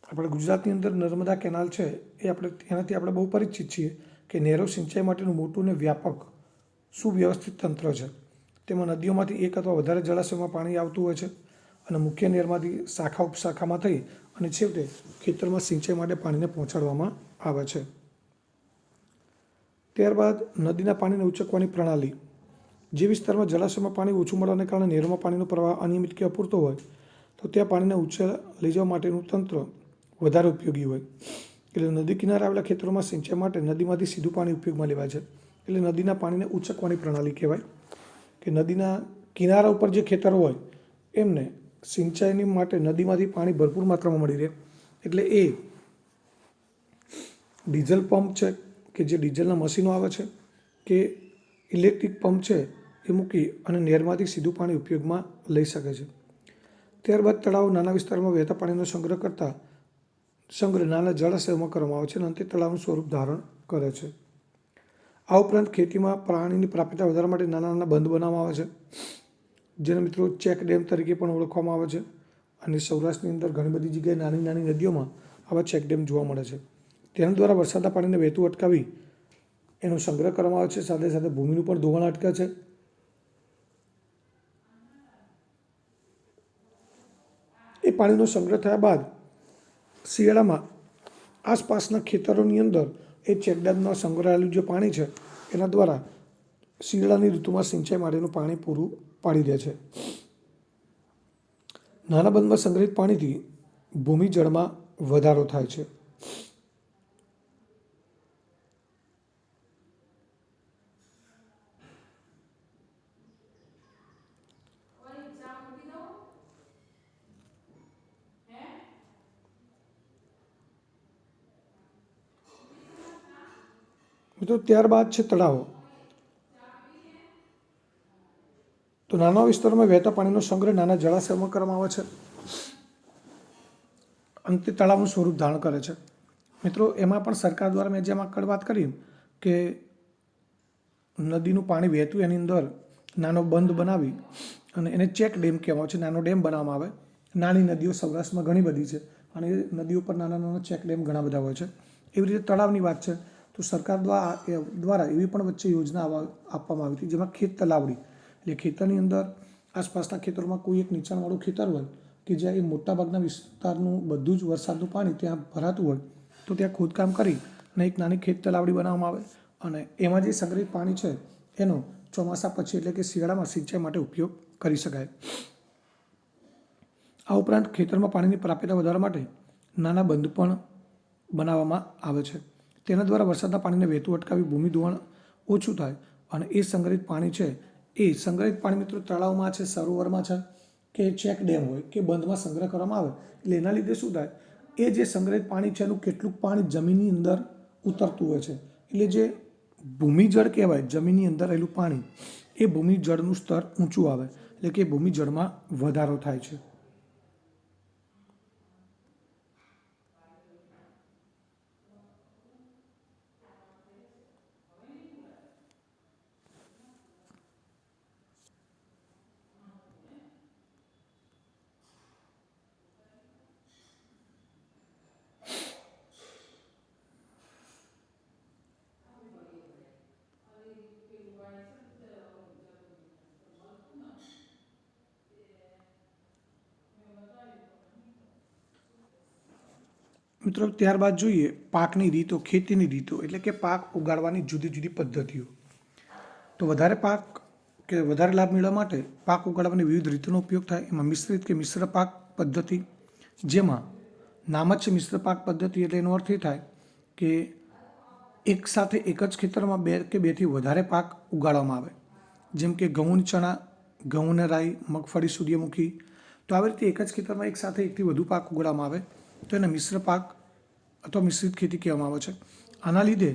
આપણે ગુજરાતની અંદર નર્મદા કેનાલ છે એ એનાથી આપણે બહુ પરિચિત છીએ કે નહેરો સિંચાઈ માટેનું મોટું અને વ્યાપક સુવ્યવસ્થિત તંત્ર છે. તેમાં નદીઓમાંથી એક અથવા વધારે જળાશયોમાં પાણી આવતું હોય છે અને મુખ્ય નહેરમાંથી શાખા ઉપશાખામાં થઈ અને છેવટે ખેતરમાં સિંચાઈ માટે પાણીને પહોંચાડવામાં આવે છે. ત્યારબાદ નદીના પાણીને ઉંચકવાની પ્રણાલી. જે વિસ્તારમાં જળાશયમાં પાણી ઓછું મળવાને કારણે નહેરોમાં પાણીનો પ્રવાહ અનિયમિત કે અપૂરતો હોય તો ત્યાં પાણીને ઊંચે લઈ જવા માટેનું તંત્ર વધારે ઉપયોગી હોય. એટલે નદી કિનારે આવેલા ખેતરોમાં સિંચાઈ માટે નદીમાંથી સીધું પાણી ઉપયોગમાં લેવાય છે. એટલે નદીના પાણીને ઉંચકવાની પ્રણાલી કહેવાય કે નદીના કિનારા ઉપર જે ખેતરો હોય એમને સિંચાઈની માટે નદીમાંથી પાણી ભરપૂર માત્રામાં મળી રહે. એટલે એ ડીઝલ પંપ છે કે જે ડીઝલના મશીનો આવે છે કે ઇલેક્ટ્રિક પંપ છે એ મૂકી અને નહેરમાંથી સીધું પાણી ઉપયોગમાં લઈ શકે છે. ત્યારબાદ તળાવ નાના વિસ્તારમાં વહેતા પાણીનો સંગ્રહ નાના જળાશયોમાં કરવામાં આવે છે અને અંતે તળાવનું સ્વરૂપ ધારણ કરે છે. આ ઉપરાંત ખેતીમાં પાણીની પ્રાપ્યતા વધારવા માટે નાના નાના બંધ બનાવવામાં આવે છે, જેને મિત્રો ચેક ડેમ તરીકે પણ ઓળખવામાં આવે છે. અને સૌરાષ્ટ્રની અંદર ઘણી બધી જગ્યાએ નાની નાની નદીઓમાં આવા ચેક ડેમ જોવા મળે છે. તેના દ્વારા વરસાદના પાણીને વહેતું અટકાવી એનો સંગ્રહ કરવામાં આવે છે. સાથે સાથે ભૂમિનું પણ ધોવાણ અટકે છે. એ પાણીનો સંગ્રહ થયા બાદ શિયાળામાં આસપાસના ખેતરોની અંદર એ ચેકડેમમાં સંગ્રહાયેલું જે પાણી છે એના દ્વારા શિયાળાની ઋતુમાં સિંચાઈ માટેનું પાણી પૂરું પાડી દે છે. નાના બંધમાં સંગ્રહિત પાણીથી ભૂમિજળમાં વધારો થાય છે. મિત્રો ત્યારબાદ છે તળાવો. તો નાના વિસ્તારોમાં વહેતા પાણીનો સંગ્રહ નાના જળાશયોમાં કરવામાં આવે છે. અંતે તળાવનું સ્વરૂપ ધારણ કરે છે. મિત્રો એમાં પણ સરકાર દ્વારા મેં જેમ આગળ વાત કરી કે નદીનું પાણી વહેતું એની અંદર નાનો બંધ બનાવી અને એને ચેક ડેમ કહેવામાં આવે છે, નાનો ડેમ બનાવવામાં આવે. નાની નદીઓ સૌરાષ્ટ્રમાં ઘણી બધી છે અને એ નદીઓ પર નાના નાના ચેક ડેમ ઘણા બધા હોય છે. એવી રીતે તળાવની વાત છે તો સરકાર દ્વારા એવી પણ વચ્ચે યોજના આપવામાં આવી હતી જેમાં ખેત તલાવડી, એટલે ખેતરની અંદર આસપાસના ખેતરોમાં કોઈ એક નીચાણવાળું ખેતર હોય કે જ્યાં એ મોટાભાગના વિસ્તારનું બધું જ વરસાદનું પાણી ત્યાં ભરાતું હોય તો ત્યાં ખોદકામ કરી અને એક નાની ખેત તલાવડી બનાવવામાં આવે અને એમાં જે સંગ્રહિત પાણી છે એનો ચોમાસા પછી એટલે કે શિયાળામાં સિંચાઈ માટે ઉપયોગ કરી શકાય. આ ઉપરાંત ખેતરમાં પાણીની પ્રાપ્યતા વધારવા માટે નાના બંધ પણ બનાવવામાં આવે છે. તેના દ્વારા વરસાદના પાણીને વહેતું અટકાવી ભૂમિ ધોવાણ ઓછું થાય અને એ સંગ્રહિત પાણી છે એ સંગ્રહિત પાણી મિત્રો તળાવમાં છે, સરોવરમાં છે કે ચેક ડેમ હોય કે બંધમાં સંગ્રહ કરવામાં આવે એટલે એના લીધે શું થાય, એ જે સંગ્રહિત પાણી છે એનું કેટલુંક પાણી જમીનની અંદર ઉતરતું હોય છે. એટલે જે ભૂમિજળ કહેવાય, જમીનની અંદર રહેલું પાણી, એ ભૂમિજળનું સ્તર ઊંચું આવે એટલે કે ભૂમિજળમાં વધારો થાય છે. મિત્રો ત્યારબાદ જોઈએ પાકની રીતો, ખેતીની રીતો, એટલે કે પાક ઉગાડવાની જુદી જુદી પદ્ધતિઓ. તો વધારે પાક કે વધારે લાભ મેળવવા માટે પાક ઉગાડવાની વિવિધ રીતોનો ઉપયોગ થાય. એમાં મિશ્રિત કે મિશ્ર પાક પદ્ધતિ, જેમાં નામ જ છે મિશ્ર પાક પદ્ધતિ, એટલે એનો અર્થ એ થાય કે એક સાથે એક જ ખેતરમાં બે કે બેથી વધારે પાક ઉગાડવામાં આવે. જેમ કે ઘઉં, ચણા, ઘઉં ને રાઈ, મગફળી, સૂર્યમુખી. તો આવી રીતે એક જ ખેતરમાં એક સાથે એકથી વધુ પાક ઉગાડવામાં આવે તો એને મિશ્ર પાક અથવા મિશ્રિત ખેતી કહેવામાં આવે છે. આના લીધે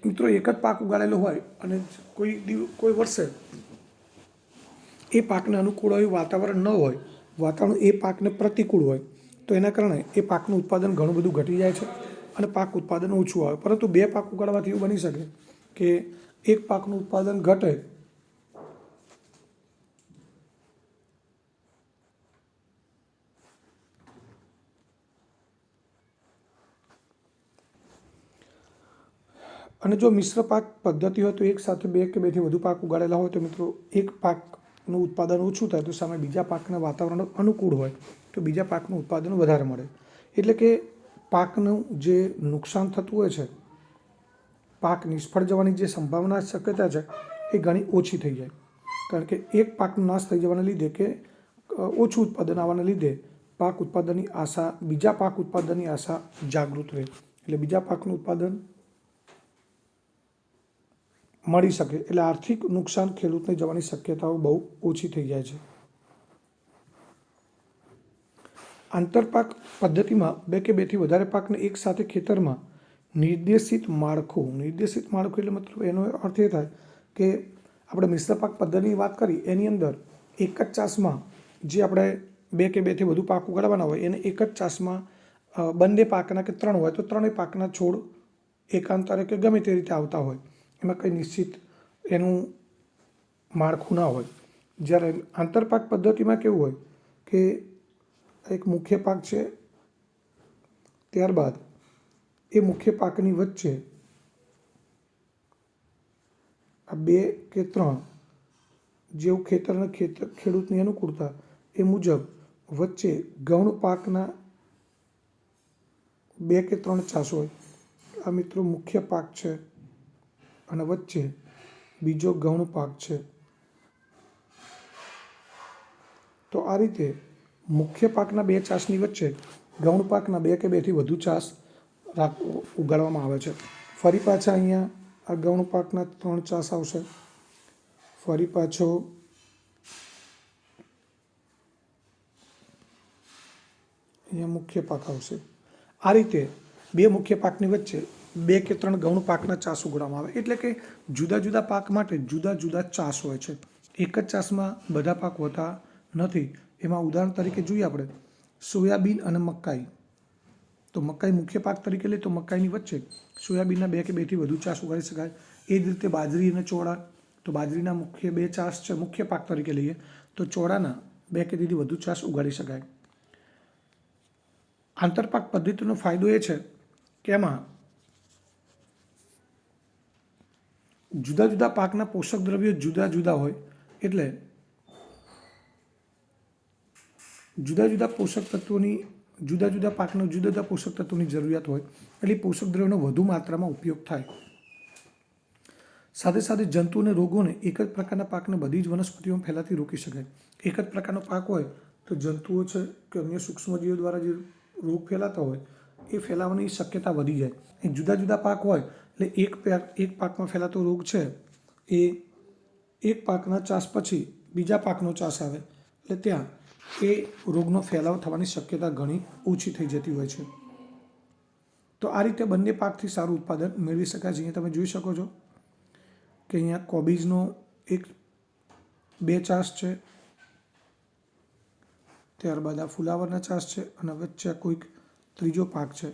મિત્રો એક જ પાક ઉગાડેલો હોય અને કોઈ વર્ષે એ પાકને અનુકૂળ હોય વાતાવરણ ન હોય, વાતાવરણ એ પાકને પ્રતિકૂળ હોય, તો એના કારણે એ પાકનું ઉત્પાદન ઘણું બધું ઘટી જાય છે અને પાક ઉત્પાદન ઓછું આવે. પરંતુ બે પાક ઉગાડવાથી એવું બની શકે કે એક પાકનું ઉત્પાદન ઘટે અને જો મિશ્ર પાક પદ્ધતિ હોય તો એક સાથે બે કે બેથી વધુ પાક ઉગાડેલા હોય તો મિત્રો એક પાકનું ઉત્પાદન ઓછું થાય તો સામે બીજા પાકના વાતાવરણ અનુકૂળ હોય તો બીજા પાકનું ઉત્પાદન વધારે મળે. એટલે કે પાકનું જે નુકસાન થતું હોય છે, પાક નિષ્ફળ જવાની જે સંભાવના શક્યતા છે એ ઘણી ઓછી થઈ જાય. કારણ કે એક પાકનો નાશ થઈ જવાને લીધે કે ઓછું ઉત્પાદન આવવાને લીધે પાક ઉત્પાદનની આશા, બીજા પાક ઉત્પાદનની આશા જાગૃત રહે, એટલે બીજા પાકનું ઉત્પાદન મળી શકે. એટલે આર્થિક નુકસાન ખેડૂતને જવાની શક્યતાઓ બહુ ઓછી થઈ જાય છે. આંતરપાક પદ્ધતિમાં બે કે બેથી વધારે પાકને એક સાથે ખેતરમાં નિર્દેશિત માળખું એટલે મતલબ એનો અર્થ એ થાય કે આપણે મિશ્ર પાક પદ્ધતિની વાત કરી એની અંદર એક જ ચાસમાં જે આપણે બે કે બેથી વધુ પાક ઉગાડવાના હોય એને એક જ ચાસમાં બંને પાકના કે ત્રણ હોય તો ત્રણેય પાકના છોડ એકાંતરે કે ગમે તે રીતે આવતા હોય, એમાં કંઈ નિશ્ચિત એનું માળખું ના હોય. જ્યારે આંતરપાક પદ્ધતિમાં કેવું હોય કે એક મુખ્ય પાક છે, ત્યારબાદ એ મુખ્ય પાકની વચ્ચે આ બે કે ત્રણ જેવું ખેતરના ખેડૂતની અનુકૂળતા એ મુજબ વચ્ચે ગૌણ પાકના બે કે ત્રણ ચાસ હોય. આ મિત્રો મુખ્ય પાક છે અને વચ્ચે બીજો ગૌણ પાક છે. તો આ રીતે મુખ્ય પાકના બે ચાસની વચ્ચે ગૌણ પાકના બે કે બેથી વધુ ચાસ ઉગાડવામાં આવે છે. ફરી પાછા અહીંયા આ ગૌણ પાકના ત્રણ ચાસ આવશે, ફરી પાછો અહીંયા મુખ્ય પાક આવશે. આ રીતે બે મુખ્ય પાકની વચ્ચે બે કે ત્રણ ગૌણ પાકના ચાસ ઉગાડવામાં આવે. એટલે કે જુદા જુદા પાક માટે જુદા જુદા ચાસ હોય છે. એક જ ચાસમાં બધા પાક હોતા નથી. એમાં ઉદાહરણ તરીકે જોઈએ આપણે સોયાબીન અને મકાઈ. તો મકાઈ મુખ્ય પાક તરીકે લઈએ તો મકાઈની વચ્ચે સોયાબીનના બે કે બેથી વધુ ચાસ ઉગાડી શકાય. એ જ રીતે બાજરી અને ચોળા, તો બાજરીના મુખ્ય બે ચાસ છે, મુખ્ય પાક તરીકે લઈએ તો ચોળાના બે કે તેથી વધુ ચાસ ઉગાડી શકાય. આંતરપાક પદ્ધતિનો ફાયદો એ છે કે એમાં જુદા જુદા પાકના પોષક દ્રવ્યો જુદા જુદા હોય, એટલે જુદા જુદા પોષક તત્વોની જુદા જુદા પાકના જુદા જુદા પોષક તત્વોની જરૂરિયાત હોય, એટલે પોષક દ્રવ્યોનો વધુ માત્રામાં ઉપયોગ થાય. સાથે સાથે જંતુ અને રોગોને એક જ પ્રકારના પાકને બધી જ વનસ્પતિઓમાં ફેલાતી રોકી શકાય. એક જ પ્રકારનો પાક હોય તો જંતુઓ છે કે અન્ય સૂક્ષ્મજીવો દ્વારા જે રોગ ફેલાતા હોય એ ફેલાવાની શક્યતા વધી જાય. એ જુદા જુદા પાક હોય એટલે એક પાકમાં ફેલાતો રોગ છે એ એક પાકના ચાસ પછી બીજા પાકનો ચાસ આવે એટલે ત્યાં એ રોગનો ફેલાવ થવાની શક્યતા ઘણી ઓછી થઈ જતી હોય છે. તો આ રીતે બંને પાકથી સારું ઉત્પાદન મેળવી શકાય છે. અહીંયા તમે જોઈ શકો છો કે અહીંયા કોબીજનો એક બે ચાસ છે, ત્યારબાદ આ ફુલાવરના ચાસ છે અને વચ્ચે કોઈક ત્રીજો પાક છે.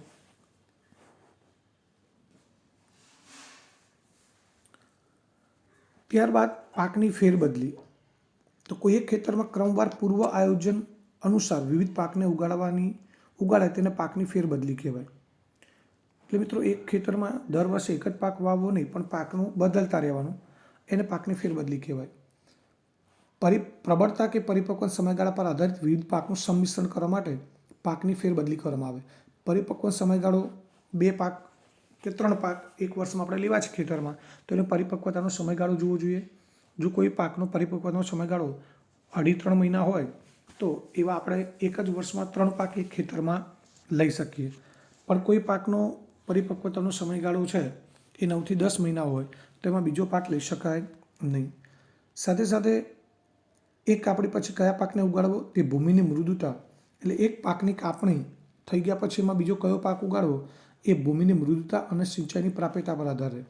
ત્યારબાદ પાકની ફેરબદલી. તો કોઈ એક ખેતરમાં ક્રમવાર પૂર્વ આયોજન અનુસાર વિવિધ પાકને ઉગાડાય તેને પાકની ફેરબદલી કહેવાય. એટલે મિત્રો એક ખેતરમાં દર વર્ષે એક જ પાક વાવવો નહીં પણ પાકનું બદલતા રહેવાનું, એને પાકની ફેરબદલી કહેવાય. પ્રબળતા કે પરિપક્વ સમયગાળા પર આધારિત વિવિધ પાકનું સંમિશ્રણ કરવા માટે પાકની ફેરબદલી કરવામાં આવે. પરિપક્વ સમયગાળો 2 પાક કે 3 પાક એક વર્ષમાં આપણે લેવા છે ખેતરમાં, તો એને પરિપક્વતાનો સમયગાળો જોવો જોઈએ. જો કોઈ પાકનો પરિપક્વતાનો સમયગાળો 2.5-3 મહિના હોય તો એવા આપણે એક જ વર્ષમાં 3 પાક એક ખેતરમાં લઈ શકીએ. પણ કોઈ પાકનો પરિપક્વતાનો સમયગાળો છે એ 9થી 10 મહિના હોય તો એમાં બીજો પાક લઈ શકાય નહીં. સાથે સાથે એક કાપણી પછી કયા પાકને ઉગાડવો તે ભૂમિની મૃદુતા, એટલે એક પાકની કાપણી થઈ ગયા પછી એમાં બીજો કયો પાક ઉગાડવો એ ભૂમિની મૃદુતા અને સિંચાઈની પ્રાપ્યતા પર આધારે.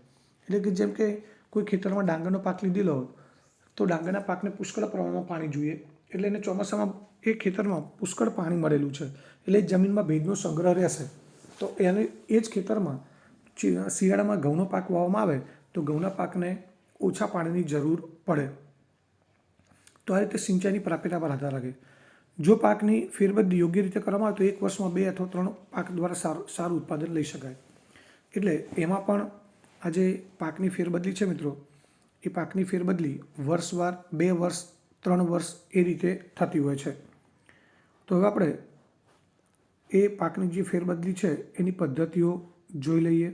એટલે કે જેમ કે કોઈ ખેતરમાં ડાંગરનો પાક લીધેલો હોય તો ડાંગરના પાકને પુષ્કળ પ્રમાણમાં પાણી જોઈએ, એટલે એને ચોમાસામાં એ ખેતરમાં પુષ્કળ પાણી મળેલું છે એટલે જમીનમાં ભેજનો સંગ્રહ રહેશે. તો એને એ જ ખેતરમાં શિયાળામાં ઘઉંનો પાક વાવવામાં આવે તો ઘઉંના પાકને ઓછા પાણીની જરૂર પડે. તો આ રીતે સિંચાઈની પ્રાપ્યતા પર આધાર રાખે. જો પાકની ફેરબદલી યોગ્ય રીતે કરવામાં આવે તો એક વર્ષમાં 2 અથવા 3 પાક દ્વારા સારું ઉત્પાદન લઈ શકાય. એટલે એમાં પણ આ જે પાકની ફેરબદલી છે મિત્રો, એ પાકની ફેરબદલી વર્ષવાર 2 વર્ષ 3 વર્ષ એ રીતે થતી હોય છે. તો હવે આપણે એ પાકની જે ફેરબદલી છે એની પદ્ધતિઓ જોઈ લઈએ.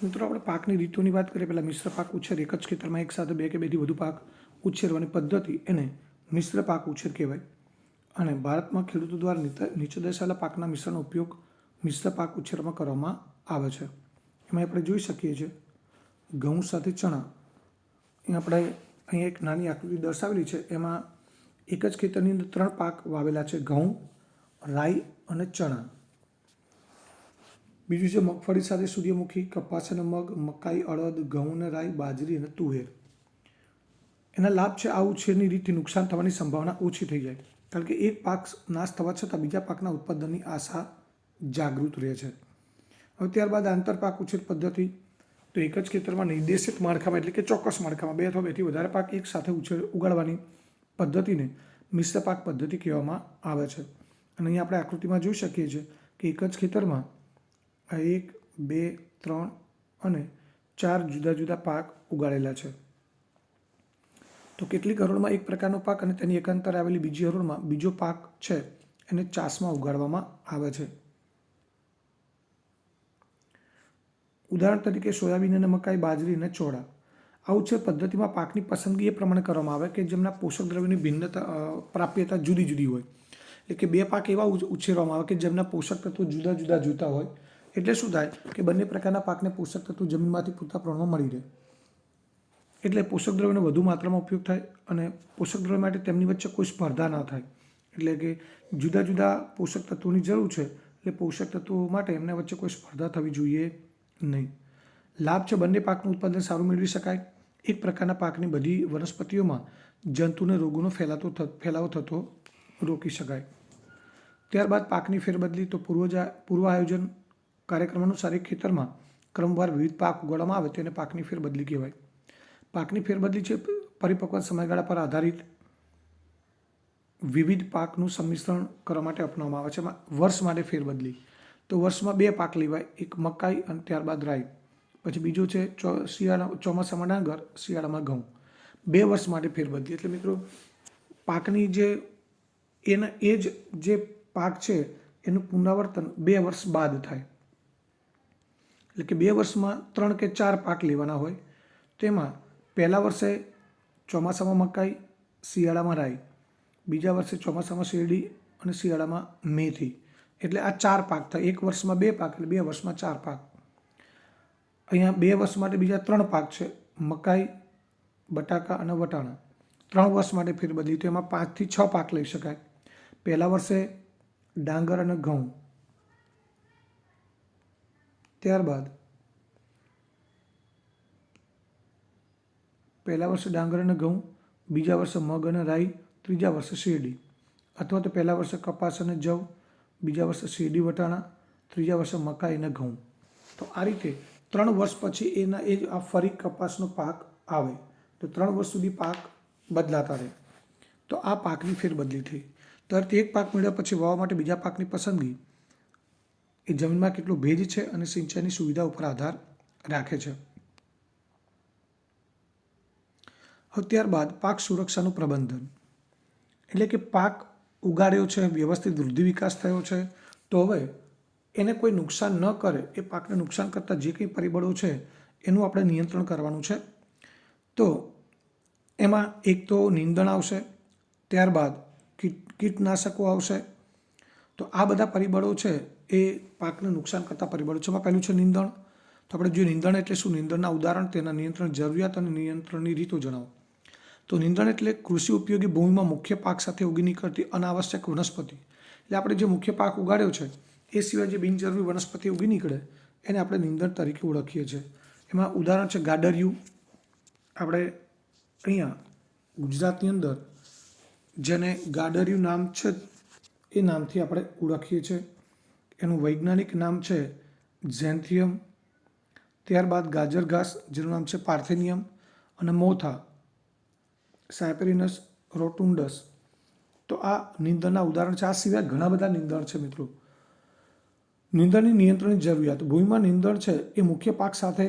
મિત્રો આપણે પાકની રીતોની વાત કરીએ. પહેલાં મિશ્ર પાક ઉછેર, એક જ ખેતરમાં એક સાથે 2 કે 2થી વધુ પાક ઉછેરવાની પદ્ધતિ એને મિશ્ર પાક ઉછેર કહેવાય. અને ભારતમાં ખેડૂતો દ્વારા નીચે દર્શાવેલા પાકના મિશ્રણનો ઉપયોગ મિશ્ર પાક ઉછેરમાં કરવામાં આવે છે. એમાં આપણે જોઈ શકીએ છીએ ઘઉં સાથે ચણા. આપણે અહીંયા એક નાની આકૃતિ દર્શાવેલી છે, એમાં એક જ ખેતરની અંદર 3 પાક વાવેલા છે, ઘઉં, રાઈ અને ચણા. બીજું છે મગફળી સાથે સૂર્યમુખી, કપાસ અને મગ, મકાઈ, અડદ, ઘઉં અને રાઈ, બાજરી અને તુવેર. એના લાભ છે આ ઉછેરની રીતથી નુકસાન થવાની સંભાવના ઓછી થઈ જાય, કારણ કે એક પાક નાશ થવા છતાં બીજા પાકના ઉત્પાદનની આશા જાગૃત રહે છે. હવે ત્યારબાદ આંતરપાક ઉછેર પદ્ધતિ. તો એક જ ખેતરમાં નિર્દેશિત માળખામાં, એટલે કે ચોક્કસ માળખામાં 2 અથવા 2થી વધારે પાક એક સાથે ઉગાડવાની પદ્ધતિને મિશ્ર પાક પદ્ધતિ કહેવામાં આવે છે. અને અહીંયા આપણે આકૃતિમાં જોઈ શકીએ છીએ કે એક જ ખેતરમાં 1, 2, 3 અને 4 જુદા જુદા પાક ઉગાડેલા છે. તો કેટલીક હરોળમાં એક પ્રકારનો પાક અને તેની એકાંતરે આવેલી બીજી હરોળમાં બીજો પાક છે એને ચાસમાં ઉગાડવામાં આવે છે. ઉદાહરણ તરીકે સોયાબીન અને મકાઈ, બાજરી અને ચોળા. આ ઉછેર પદ્ધતિમાં પાકની પસંદગી એ પ્રમાણે કરવામાં આવે કે જેમના પોષક દ્રવ્યોની ભિન્નતા પ્રાપ્યતા જુદી જુદી હોય. એટલે કે 2 પાક એવા ઉછેરવામાં આવે કે જેમના પોષક તત્વો જુદા જુદા જોતા હોય. એટલે શું થાય કે બંને પ્રકારના પાકને પોષક તત્વો જમીનમાંથી પૂરતા પ્રમાણમાં મળી રહે, એટલે પોષક દ્રવ્યોનો વધુ માત્રામાં ઉપયોગ થાય અને પોષક દ્રવ્ય માટે તેમની વચ્ચે કોઈ સ્પર્ધા ન થાય. એટલે કે જુદા જુદા પોષક તત્વોની જરૂર છે, એટલે પોષક તત્વો માટે એમના વચ્ચે કોઈ સ્પર્ધા થવી જોઈએ નહીં. લાભ છે બંને પાકનું ઉત્પાદન સારું મેળવી શકાય. એક પ્રકારના પાકની બધી વનસ્પતિઓમાં જંતુને રોગોનો ફેલાવો થતો રોકી શકાય. ત્યારબાદ પાકની ફેરબદલી. તો પૂર્વ આયોજન કાર્યક્રમ અનુસાર એક ખેતરમાં ક્રમવાર વિવિધ પાક ઉગાડવામાં આવે તેને પાકની ફેરબદલી કહેવાય. પાકની ફેરબદલી છે પરિપક્વ સમયગાળા પર આધારિત વિવિધ પાકનું સંમિશ્રણ કરવા માટે અપનાવવામાં આવે છે. એમાં વર્ષ માટે ફેરબદલી. તો વર્ષમાં 2 પાક લેવાય, એક મકાઈ અને ત્યારબાદ રાઈ. પછી બીજું છે ચોમાસામાં ડાંગર, શિયાળામાં ઘઉં. 2 વર્ષ માટે ફેરબદલી. એટલે મિત્રો પાકની એ જ જે પાક છે એનું પુનરાવર્તન 2 વર્ષ બાદ થાય. એટલે કે 2 વર્ષમાં 3 કે 4 પાક લેવાના હોય. તેમાં પહેલા વર્ષે ચોમાસામાં મકાઈ, શિયાળામાં રાઈ, બીજા વર્ષે ચોમાસામાં શેરડી અને શિયાળામાં મેથી. એટલે આ 4 પાક થાય. એક વર્ષમાં 2 પાક એટલે 2 વર્ષમાં 4 પાક. અહીંયા 2 વર્ષ માટે બીજા 3 પાક છે, મકાઈ, બટાકા અને વટાણા. 3 વર્ષ માટે ફેરબદલી. તો એમાં 5 થી 6 પાક લઈ શકાય. પહેલા વર્ષે ડાંગર અને ઘઉં, ત્યારબાદ પહેલા વર્ષે ડાંગર અને ઘઉં, બીજા વર્ષે મગ અને રાઈ, ત્રીજા વર્ષે શેરડી. અથવા તો પહેલા વર્ષે કપાસ અને જવ, બીજા વર્ષે શેરડી વટાણા, ત્રીજા વર્ષે મકાઈ અને ઘઉં. તો આ રીતે 3 વર્ષ પછી આ ફરી કપાસનો પાક આવે. તો 3 વર્ષ સુધી પાક બદલાતા રહે. તો આ પાકની ફેરબદલી થઈ. તરત એક પાક મળ્યા પછી વાવવા માટે બીજા પાકની પસંદગી. એ જમીનમાં કેટલો ભેજ છે અને સિંચાઈની સુવિધા ઉપર આધાર રાખે છે. હવે ત્યારબાદ પાક સુરક્ષાનું પ્રબંધન, એટલે કે પાક ઉગાડ્યો છે, વ્યવસ્થિત વૃદ્ધિ વિકાસ થયો છે, તો હવે એને કોઈ નુકસાન ન કરે, એ પાકને નુકસાન કરતા જે કંઈ પરિબળો છે એનું આપણે નિયંત્રણ કરવાનું છે. તો એમાં એક તો નીંદણ આવશે, ત્યારબાદ કીટનાશકો આવશે. તો આ બધા પરિબળો છે એ પાકને નુકસાન કરતા પરિબળો છે. એમાં પહેલું છે નીંદણ. તો આપણે જો નીંદણ એટલે શું, નીંદણના ઉદાહરણ, તેના નિયંત્રણ જરૂરિયાત અને નિયંત્રણની રીતો જણાવો. તો નીંદણ એટલે કૃષિ ઉપયોગી ભૂમિમાં મુખ્ય પાક સાથે ઉગી નીકળતી અનાવશ્યક વનસ્પતિ. એટલે આપણે જે મુખ્ય પાક ઉગાડ્યો છે એ સિવાય જે બિનજરૂરી વનસ્પતિ ઉગી નીકળે એને આપણે નીંદણ તરીકે ઓળખીએ છીએ. એમાં ઉદાહરણ છે ગાડરિયું. આપણે અહીંયા ગુજરાતની અંદર જેને ગાડરિયું નામ છે એ નામથી આપણે ઓળખીએ છીએ. એનું વૈજ્ઞાનિક નામ છે ઝેન્થિયમ. ત્યારબાદ ગાજર ઘાસ જેનું નામ છે પાર્થેનિયમ, અને મોથા સાયપેરિનસ રોટુન્ડસ. તો આ નીંદણના ઉદાહરણ છે. આ સિવાય ઘણા બધા નીંદણ છે મિત્રો. નીંદણની નિયંત્રણની જરૂરિયાત. ભૂમિમાં નીંદણ છે એ મુખ્ય પાક સાથે,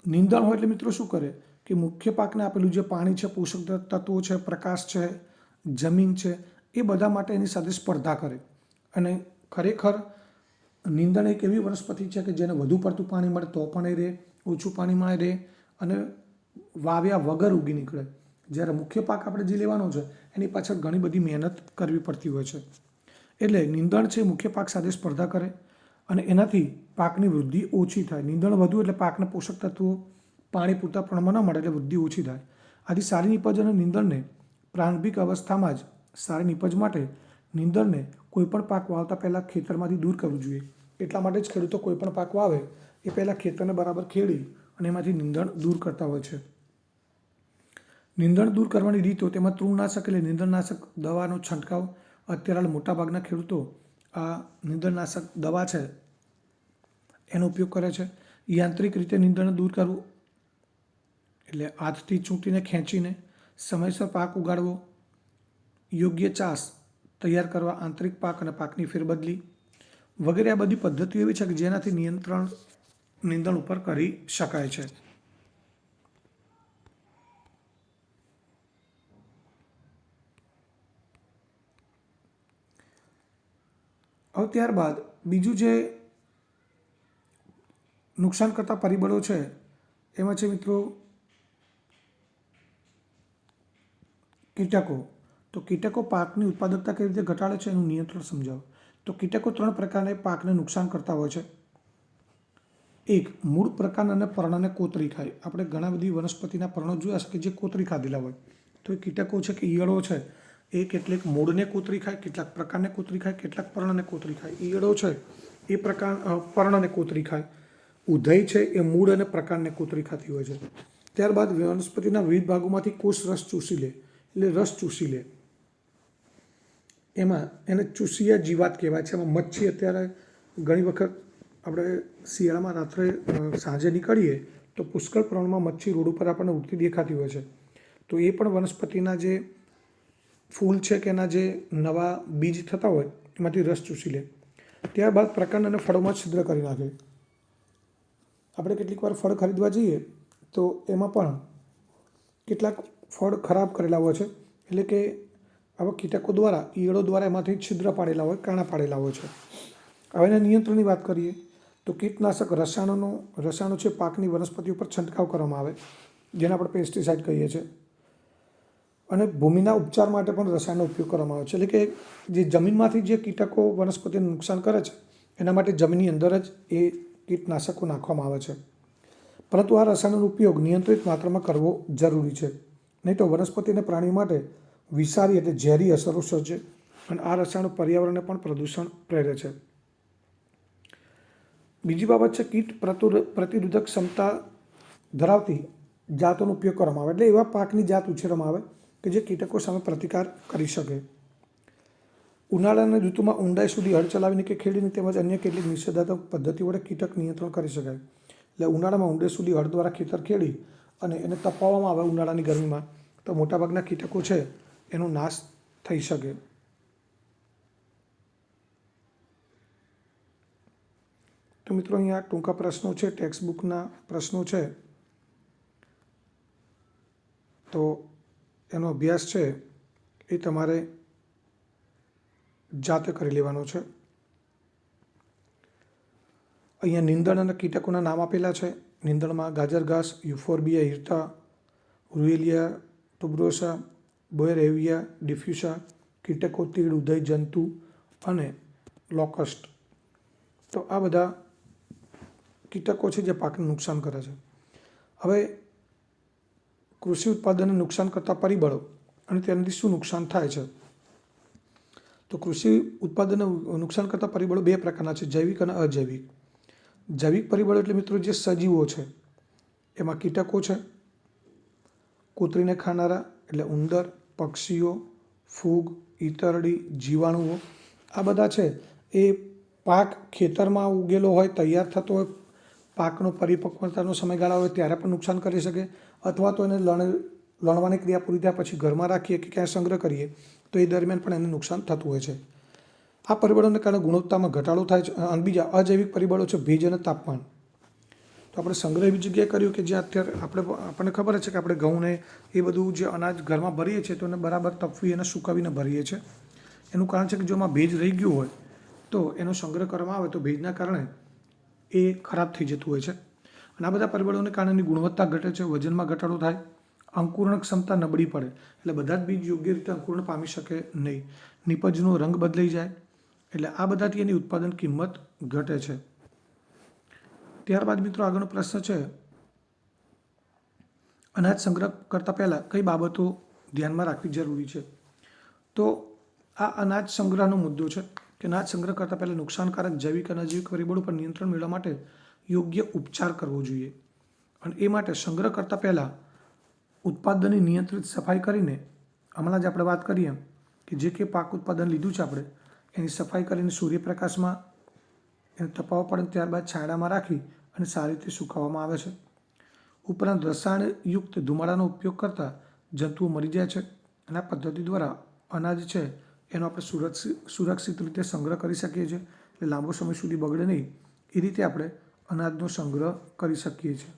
નીંદણ હોય એટલે મિત્રો શું કરે કે મુખ્ય પાકને આપેલું જે પાણી છે, પોષક તત્વો છે, પ્રકાશ છે, જમીન છે, એ બધા માટે એની સાથે સ્પર્ધા કરે. અને ખરેખર નીંદણ એક એવી વનસ્પતિ છે કે જેને વધુ પડતું પાણી મળે તો પણ એ રહે, ઓછું પાણી મળે રહે, અને વાવ્યા વગર ઉગી નીકળે. જ્યારે મુખ્ય પાક આપણે જે લેવાનો છે એની પાછળ ઘણી બધી મહેનત કરવી પડતી હોય છે. એટલે નીંદણ છે મુખ્ય પાક સાથે સ્પર્ધા કરે અને એનાથી પાકની વૃદ્ધિ ઓછી થાય. નીંદણ વધુ એટલે પાકને પોષક તત્વો પાણી પૂરતા પ્રમાણમાં ન મળે એટલે વૃદ્ધિ ઓછી થાય. આથી સારી નીપજ અને નીંદણને પ્રારંભિક અવસ્થામાં જ સારી નીપજ માટે નીંદણને કોઈપણ પાક વાવતા પહેલાં ખેતરમાંથી દૂર કરવું જોઈએ. એટલા માટે જ ખેડૂતો કોઈપણ પાક વાવે એ પહેલાં ખેતરને બરાબર ખેડી અને એમાંથી નીંદણ દૂર કરતા હોય છે. નીંદણ દૂર કરવાની રીતો, તેમાં તૃણનાશક એટલે નીંદણનાશક દવાનો છંટકાવ. અત્યારે મોટાભાગના ખેડૂતો આ નીંદણનાશક દવા છે એનો ઉપયોગ કરે છે. યાંત્રિક રીતે નીંદણ દૂર કરવું એટલે હાથથી ચૂંટીને ખેંચીને. સમયસર પાક ઉગાડવો. યોગ્ય ચાસ તૈયાર કરવા, આંતરિક પાક અને પાકની ફેરબદલી વગેરે. આ બધી પદ્ધતિઓ એવી છે કે જેનાથી નિયંત્રણ નીંદણ ઉપર કરી શકાય છે. હવે ત્યારબાદ બીજું જે નુકસાન કરતા પરિબળો છે એમાં છે મિત્રો કીટકો. તો કીટકો પાકની ઉત્પાદકતા કેવી રીતે ઘટાડે છે એનું નિયંત્રણ સમજાવો. તો કીટકો 3 પ્રકારના પાકને નુકસાન કરતા હોય છે. એક, મૂળ પ્રકાર અને પર્ણને કોતરી ખાય. આપણે ઘણા બધી વનસ્પતિના પર્ણો જોયા છે કે જે કોતરી ખાધેલા હોય. તો એ કીટકો છે કે ઈયળો છે એ કેટલીક મૂળને કોતરી ખાય, કેટલાક પ્રકારને કોતરી ખાય, કેટલાક પર્ણને કોતરી ખાય. ઈયળો છે એ પર્ણને કોતરી ખાય. ઉધઈ છે એ મૂળ અને પ્રકારને કોતરી ખાતી હોય છે. ત્યારબાદ વનસ્પતિના વિવિધ ભાગોમાંથી કોષ રસ ચૂસી લે, એટલે રસ ચૂસી લે. એમાં એને ચૂસિયા જીવાત કહેવાય છે. એમાં મચ્છી, અત્યારે ઘણી વખત આપણે શિયાળામાં રાત્રે સાંજે નીકળીએ તો પુષ્કળ પ્રમાણમાં મચ્છી રોડ ઉપર આપણને ઉડતી દેખાતી હોય છે. તો એ પણ વનસ્પતિના જે ફૂલ છે કે એના જે નવા બીજ થતા હોય એમાંથી રસ ચૂસી લે. ત્યારબાદ પ્રકાંડ અને ફળોમાં છિદ્ર કરી નાખે. આપણે કેટલીક વાર ફળ ખરીદવા જઈએ તો એમાં પણ કેટલાક ફળ ખરાબ કરેલા હોય છે. એટલે કે આવા કીટકો દ્વારા, ઈયળો દ્વારા એમાંથી છિદ્ર પાડેલા હોય, કાણા પાડેલા હોય છે. હવે એના નિયંત્રણની વાત કરીએ તો કીટનાશક રસાયણો છે પાકની વનસ્પતિ ઉપર છંટકાવ કરવામાં આવે, જેને આપણે પેસ્ટિસાઇડ કહીએ છીએ. અને ભૂમિના ઉપચાર માટે પણ રસાયણનો ઉપયોગ કરવામાં આવે છે. એટલે કે જે જમીનમાંથી જે કીટકો વનસ્પતિને નુકસાન કરે છે એના માટે જમીનની અંદર જ એ કીટનાશકો નાખવામાં આવે છે. પરંતુ આ રસાયણોનો ઉપયોગ નિયંત્રિત માત્રામાં કરવો જરૂરી છે, નહીં તો વનસ્પતિ અને પ્રાણીઓ માટે વિષારી એટલે ઝેરી અસરો સર્જે. અને આ રસાયણો પર્યાવરણને પણ પ્રદૂષણ પ્રેરે છે. બીજી બાબત છે કીટ પ્રતિરોધક ક્ષમતા ધરાવતી જાતોનો ઉપયોગ કરવામાં આવે. એટલે એવા પાકની જાત ઉછેરવામાં આવે કે જે કીટકો સામે પ્રતિકાર કરી શકે. ઉનાળાની ઋતુમાં ઊંડાઈ સુધી હળ ચલાવીને કે ખેડીને તેમજ અન્ય કેટલીક નિષેધાત્મક પદ્ધતિ વડે કીટક નિયંત્રણ કરી શકાય. એટલે ઉનાળામાં ઊંડે સુધી હળ દ્વારા ખેતર ખેડી અને એને તપાવવામાં આવે ઉનાળાની ગરમીમાં, તો મોટાભાગના કીટકો છે એનો નાશ થઈ શકે. તો મિત્રો અહીંયા ટૂંકા પ્રશ્નો છે, ટેક્સ્ટ બુકના પ્રશ્નો છે, તો એનો અભ્યાસ છે એ તમારે જાતે કરી લેવાનો છે. અહીંયા નીંદણ અને કીટકોના નામ આપેલા છે. નીંદણમાં ગાજર ઘાસ, યુફોર્બિયા હિર્ટા, રૂએલિયા ટુબ્રોસા, બોયરેવિયા ડિફ્યુસા, કીટકો તીડ, ઉદય જંતુ અને લોકસ્ટ. તો આ બધા કીટકો છે જે પાકને નુકસાન કરે છે. હવે કૃષિ ઉત્પાદનને નુકસાન કરતા પરિબળો અને તેનાથી શું નુકસાન થાય છે. તો કૃષિ ઉત્પાદનને નુકસાન કરતા પરિબળો બે પ્રકારના છે, જૈવિક અને અજૈવિક. જૈવિક પરિબળો એટલે મિત્રો જે સજીવો છે, એમાં કીટકો છે, કોતરીને ખાનારા એટલે ઉંદર, પક્ષીઓ, ફૂગ, ઈતરડી, જીવાણુઓ, આ બધા છે એ પાક ખેતરમાં ઉગેલો હોય, તૈયાર થતો હોય, પાકનો પરિપક્વતાનો સમયગાળા હોય ત્યારે પણ નુકસાન કરી શકે, અથવા તો એને લણવાની ક્રિયા પૂરી થયા પછી ઘરમાં રાખીએ કે ક્યાંય સંગ્રહ કરીએ તો એ દરમિયાન પણ એને નુકસાન થતું હોય છે. આ પરિબળોને કારણે ગુણવત્તામાં ઘટાડો થાય છે. અને બીજા અજૈવિક પરિબળો છે ભેજ અને તાપમાન. તો આપણે સંગ્રહ એવી જગ્યાએ કર્યું કે જ્યાં અત્યારે આપણને ખબર છે કે આપણે ઘઉંને એ બધું જે અનાજ ઘરમાં ભરીએ છીએ તો એને બરાબર તપવી અને સુકાવીને ભરીએ છીએ. એનું કારણ છે કે જો એમાં ભેજ રહી ગયું હોય તો એનો સંગ્રહ કરવામાં આવે તો ભેજના કારણે એ ખરાબ થઈ જતું હોય છે. અને આ બધા પરિબળોને કારણે એની ગુણવત્તા ઘટે છે, વજનમાં ઘટાડો થાય, અંકુરણ ક્ષમતા નબળી પડે, એટલે બધા જ બીજ યોગ્ય રીતે અંકુરણ પામી શકે નહીં, નીપજનો રંગ બદલાઈ જાય, એટલે આ બધાથી એની ઉત્પાદન કિંમત ઘટે છે. ત્યારબાદ મિત્રો આગળનો પ્રશ્ન છે, અનાજ સંગ્રહ કરતાં પહેલાં કઈ બાબતો ધ્યાનમાં રાખવી જરૂરી છે. તો આ અનાજ સંગ્રહનો મુદ્દો છે કે અનાજ સંગ્રહ કરતાં પહેલાં નુકસાનકારક જૈવિક અને અજૈવિક પરિબળો પર નિયંત્રણ મેળવવા માટે યોગ્ય ઉપચાર કરવો જોઈએ. અને એ માટે સંગ્રહ કરતાં પહેલાં ઉત્પાદનની નિયંત્રિત સફાઈ કરીને, હમણાં જ આપણે વાત કરીએ કે જે કે પાક ઉત્પાદન લીધું છે આપણે એની સફાઈ કરીને સૂર્યપ્રકાશમાં એને તપાવવા પડે, ત્યારબાદ છાંયડામાં રાખી અને સારી રીતે સુકાવવામાં આવે છે. ઉપરાંત રસાયણયુક્ત ધુમાડાનો ઉપયોગ કરતાં જંતુઓ મરી જાય છે. અને આ પદ્ધતિ દ્વારા અનાજ છે એનો આપણે સુરક્ષિત રીતે સંગ્રહ કરી શકીએ છીએ, એટલે લાંબો સમય સુધી બગડે નહીં એ રીતે આપણે અનાજનો સંગ્રહ કરી શકીએ છીએ.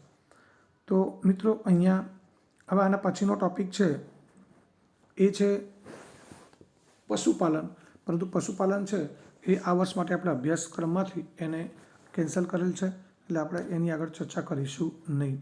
તો મિત્રો અહીંયા હવે આના પછીનો ટૉપિક છે એ છે પશુપાલન. પરંતુ પશુપાલન છે એ આ વર્ષ માટે આપણે અભ્યાસક્રમમાંથી એને કેન્સલ કરેલ છે, એટલે આપણે એની આગળ ચર્ચા કરીશું નહીં.